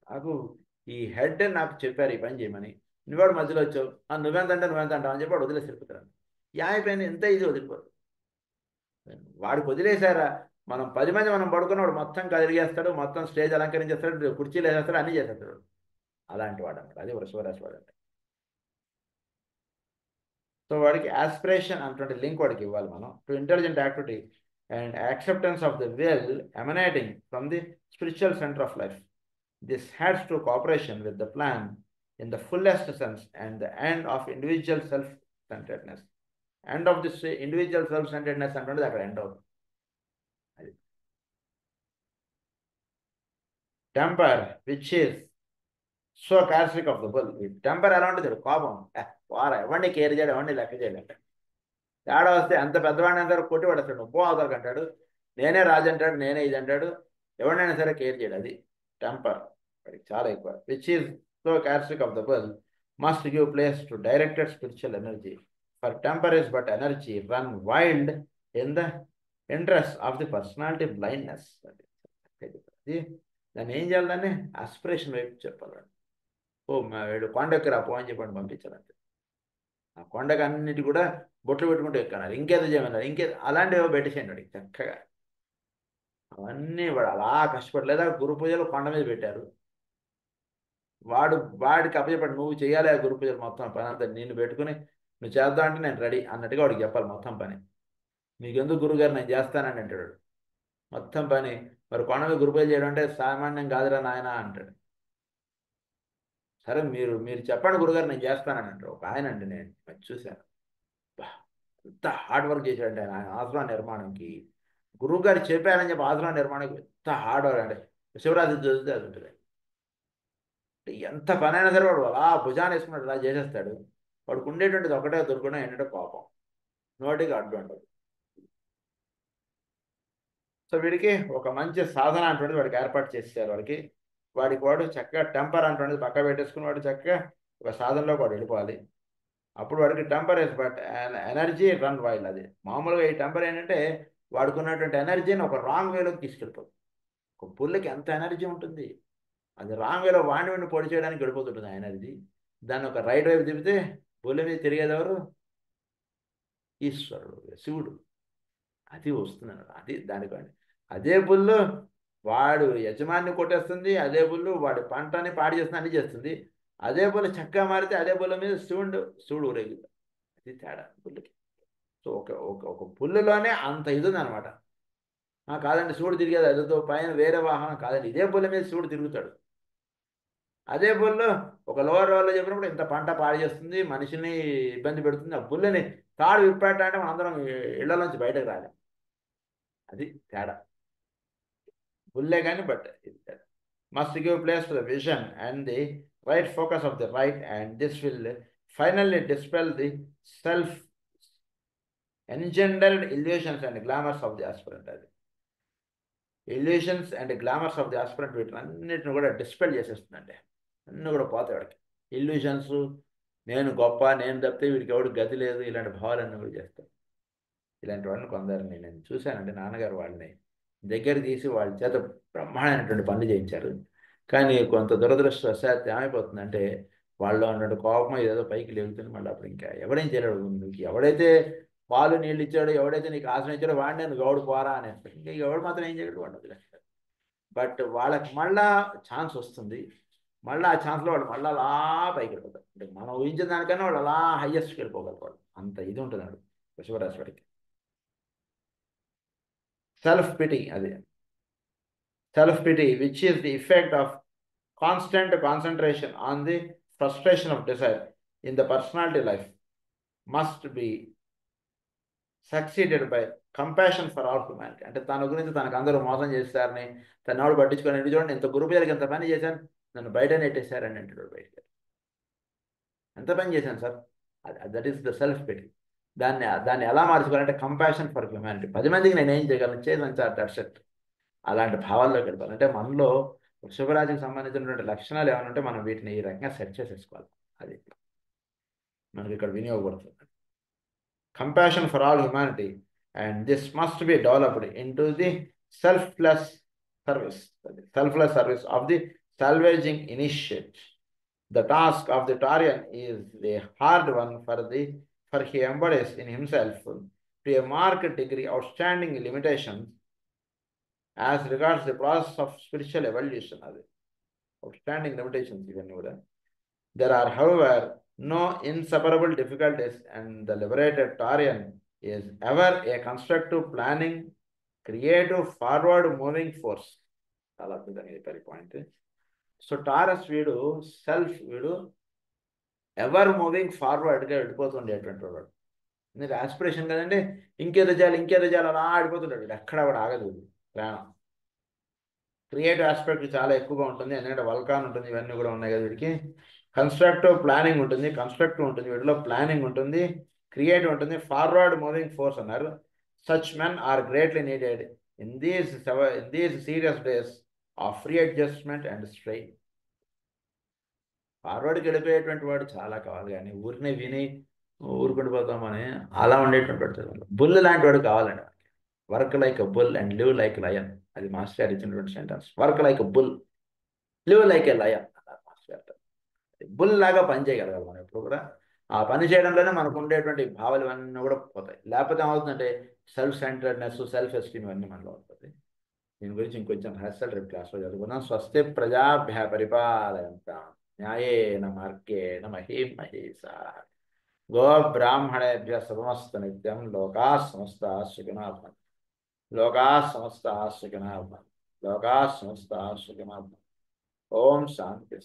నాకు ఈ హెడ్ నాకు చెప్పారు ఈ పని చేయమని, నువ్వాడు మధ్యలో వచ్చావు నువ్వెంత అంటావు అని చెప్పి వాడు వదిలేసి వెళ్ళిపోతాడు. యాభై ఎంత ఇది వదిలిపోదు. వాడికి వదిలేశారా మనం 10 మంది మనం పడుకున్నవాడు మొత్తం కదిలిగేస్తాడు, మొత్తం స్టేజ్ అలంకరించేస్తాడు, కుర్చీలు వేసేస్తాడు, అన్నీ చేసేస్తాడు. అలాంటి వాడు అన్నమాట. అది వృషభరాశి వాడు అంటే. సో వాడికి ఆస్పిరేషన్ అటువంటి లింక్ వాడికి ఇవ్వాలి మనం to intelligent activity and acceptance of the will emanating from the spiritual centre of life. This adds to cooperation with the plan in the fullest sense and the end of individual self-centeredness. End of this individual self-centeredness అంటే అక్కడ end అవుతుంది. అది temper which is so characteristic of the bull. ఈ temper ఎలా ఉంటుంది, కోపం ఎవరిని care చేయడం, ఎవరిని లెక్క చేయడం. తేడా వస్తే అంత పెద్దవాడిని అంటారు కొట్టి పడతాడు, నువ్వు అవతలకి అంటాడు, నేనే రాజు అంటాడు, నేనే ఇది అంటాడు, ఎవరినైనా సరే కేర్ చేయడు. అది టెంపర్ వాడికి చాలా ఎక్కువ. Which is so characteristic of the bull must give place to directed spiritual energy. For temper is but energy run wild in the interest of the personality blindness. అది దాన్ని ఏం చేయాలి, దాన్ని ఆస్పిరేషన్ వైపు చెప్పాలి. వీడు కొండెక్కి రా పో అని చెప్పండి పంపించాలంటే ఆ కొండకు అన్నిటి కూడా బొట్లు పెట్టుకుంటూ ఎక్కన్నారు, ఇంకేదో చేయమన్నారు, అలాంటివి పెట్టేసేయండి వాడికి చక్కగా. అవన్నీ వాడు అలా కష్టపడి లేదా గురు పూజలు కొండ మీద పెట్టారు, వాడికి అప్పచెప్పాడు నువ్వు చేయాలి ఆ గురు పూజలు మొత్తం పని అంతా నిన్ను పెట్టుకుని నువ్వు చేద్దాం అంటే నేను రెడీ అన్నట్టుగా వాడికి చెప్పాలి మొత్తం పని. నీకెందుకు గురుగారు నేను చేస్తానని అంటాడు మొత్తం పని. మరి కొండ మీద గురు పూజ చేయడం అంటే సామాన్యం కాదురా నాయన అంటాడు. సరే మీరు చెప్పండి గురుగారు నేను చేస్తానని అంటారు. ఒక ఆయన అండి నేను చూశాను, ఎంత హార్డ్ వర్క్ చేశాడంటే ఆయన ఆశ్రమ నిర్మాణంకి. గురువు గారు చెప్పారని చెప్పి ఆశ్రమ నిర్మాణానికి ఎంత హార్డ్ వర్క్ అంటే శివరాత్రి చదివితే అది ఉంటుంది. ఎంత పనైనా సరే వాడు అలా భుజాన్ని వేసుకున్నాడు అలా చేసేస్తాడు. వాడికి ఉండేటువంటిది ఒకటే దొరకడం ఏంటంటే కోపం, నోటికి అడ్డు ఉండదు. సో వీడికి ఒక మంచి సాధన అటువంటిది వాడికి ఏర్పాటు చేసేసారు. వాడు చక్కగా టెంపర్ అటువంటిది పక్క పెట్టేసుకుని వాడు చక్కగా ఒక సాధనలో వాడు వెళ్ళిపోవాలి. అప్పుడు వాడికి temper is but energy run wild. అది మామూలుగా ఈ టెంపర్ ఏంటంటే వాడుకున్నటువంటి ఎనర్జీని ఒక రాంగ్ వేలోకి తీసుకెళ్ళిపోతుంది. ఒక పుల్లకి ఎంత ఎనర్జీ ఉంటుంది, అది రాంగ్ వేలో వాడిని పొడి చేయడానికి గడిపోతుంటుంది ఆ ఎనర్జీ. దాన్ని ఒక రైట్ వైపు తిప్పితే పుల్ల మీద తిరిగేది ఎవరు, ఈశ్వరుడు శివుడు. అది వస్తుంది అది దానికండి. అదే పుల్లు వాడు యజమాన్ని కొట్టేస్తుంది, అదే పుల్లు వాడి పంటని పాడి చేస్తుంది, అన్ని చేస్తుంది. అదే పుల్ల చక్కగా మారితే అదే పుల్ల మీద శివుడు ఊరేగుతాడు. అది తేడా పుల్లకి. సో ఒక పుల్లులోనే అంత ఇది ఉంది అనమాట. కాదండి శివుడు తిరిగేది అదితో పైన వేరే వాహనం కాదండి, ఇదే పుల్ల మీద శివుడు తిరుగుతాడు. అదే పుల్లు ఒక లోవర్ లెవెల్లో చెప్పినప్పుడు ఇంత పంట పాడు చేస్తుంది, మనిషిని ఇబ్బంది పెడుతుంది. ఆ పుల్లని తాడు విప్పాడంటే మనం అందరం ఇళ్లలోంచి బయటకు రాలేం. అది తేడా పుల్లే కానీ బట్ ఇది తేడా. Must give place to the vision and the right focus of the right, and this will finally dispel the self-engendered illusions and glamours of the aspirant. అది illusions and glamours of the aspirant వీటినన్నిటిని కూడా dispel చేసేస్తుందండి. అన్నీ కూడా పోతాయి వాడికి. Illusions, నేను గొప్ప, నేను తప్పితే వీడికి ఎవడు గతి లేదు, ఇలాంటి భావాలన్నీ కూడా చేస్తాను. ఇలాంటి వాళ్ళని కొందరిని నేను చూశానండి. నాన్నగారు వాళ్ళని దగ్గర తీసి వాళ్ళ చేత బ్రహ్మాండమైనటువంటి పనులు చేయించారు. కానీ కొంత దురదృష్టవశాత్తు ఏమైపోతుందంటే వాళ్ళలో ఉన్నటువంటి కోపం ఏదో పైకి లేగుతుంది. మళ్ళీ అప్పుడు ఇంకా ఎవడేం చేయలేడు. నీకు ఎవడైతే పాలు నీళ్ళు ఇచ్చాడో, ఎవడైతే నీకు ఆసనం ఇచ్చాడో వాడిని నేను గౌడు పోరా అనేస్తాడు. ఇంకా ఎవడు మాత్రం ఏం చేయడు, వాడు వదిలేస్తాడు. బట్ వాళ్ళకి మళ్ళా ఛాన్స్ వస్తుంది. మళ్ళీ ఆ ఛాన్స్లో వాళ్ళు మళ్ళీ అలా పైకి వెళ్ళిపోతారు. అంటే మనం ఊహించిన దానికన్నా వాళ్ళు అలా హైయెస్ట్కి వెళ్ళిపోగలరు. అంత ఇది ఉంటుంది వృషభరాశి వాడికి. సెల్ఫ్ పిటీ, అది self pity which is the effect of constant concentration on the frustration of desire in the personality life must be succeeded by compassion for all humanity. అంటే తన గురించి తనకు అందరూ మోసం చేస్తారని, తను ఎవడు పట్టించుకొని, ఇంటి చూడండి ఇంత గ్రూప్ జరిగి ఎంత పని చేశాను, నన్ను బయట నెట్టేశారని అంటాడు. బయట ఎంత పని చేశాను sir, that is the self pity. దాన్ని ఎలా మార్చుకోవాలంటే కంపాషన్ ఫర్ హ్యూమానిటీ. 10 మందికి నేను ఏం చేయగలను, చేయగలను సార్, దట్స్ ఇట్. అలాంటి భావాల్లోకి వెళ్ళిపోవాలి. అంటే మనలో వృషభరాశికి సంబంధించినటువంటి లక్షణాలు ఏమైనా ఉంటే మనం వీటిని ఈ రకంగా సెట్ చేసేసుకోవాలి. అది మనకి ఇక్కడ వినియోగపడుతుంది. Compassion for all humanity, and this must be developed into the selfless service of the salvaging initiate. The task of the Taurean is a hard one, for he embodies in himself to a marked degree outstanding limitations as regards the process of spiritual evolution. Outstanding limitations even. There are, however, no insuperable difficulties, and the liberated Taurian is ever a constructive, planning, creative, forward moving force. Point. So Taurus వీడు self, వీడు ever moving ఫార్వర్డ్గా వెళ్ళిపోతుండేటువంటి వాడు. నీకు aspiration కదండి, ఇంకేదో చేయాలి అలా ఆడిపోతుంటాడు. ఎక్కడ కూడా ఆగదు ప్రాణం. క్రియేటివ్ ఆస్పెక్ట్ చాలా ఎక్కువగా ఉంటుంది, ఎందుకంటే వల్కాన్ ఉంటుంది, ఇవన్నీ కూడా ఉన్నాయి కదా వీడికి. కన్స్ట్రక్టివ్ ప్లానింగ్ ఉంటుంది, కన్స్ట్రక్టివ్ ఉంటుంది, వీటిలో ప్లానింగ్ ఉంటుంది, క్రియేటివ్ ఉంటుంది, ఫార్వర్డ్ మూవింగ్ ఫోర్స్ అన్నారు. Such men are greatly needed in these serious days of free adjustment and strain. ఫార్వర్డ్కి వెళ్ళిపోయేటువంటి వాడు చాలా కావాలి, కానీ ఊరిని విని ఊరుకుండిపోతామని అలా ఉండేటువంటి వాడు, బుల్ లాంటి వాడు కావాలండి. Work like a bull and live like lion. అది మాస్టర్ గారు ఇచ్చినటువంటి sentence. Work like a bull, live like a lion అన్నారు మాస్టర్ గారు. బుల్ లాగా పని చేయగలగాలి మనం ఎప్పుడు కూడా. ఆ పని చేయడంలోనే మనకు ఉండేటువంటి భావాలు ఇవన్నీ కూడా పోతాయి. లేకపోతే ఏమవుతుందంటే సెల్ఫ్ సెంటర్డ్నెస్, సెల్ఫ్ ఎస్టీమ్ ఇవన్నీ మనలో ఉంటుంది. దీని గురించి ఇంకొంచెం రహస్యాలు రేపు క్లాస్లో చదువుకున్నాం. స్వస్తి ప్రజాభ్య పరిపాలయంతాం న్యాయేన మార్గేణ మహీం మహీషాః. గో బ్రాహ్మణేభ్యః శుభమస్తు నిత్యం. లోకాః సమస్తాః సుఖినో భవంతు. లోకాః సమస్తాః సుఖినో భవంతు. లోకాః సమస్తాః సుఖినో భవంతు. ఓం శాంతి.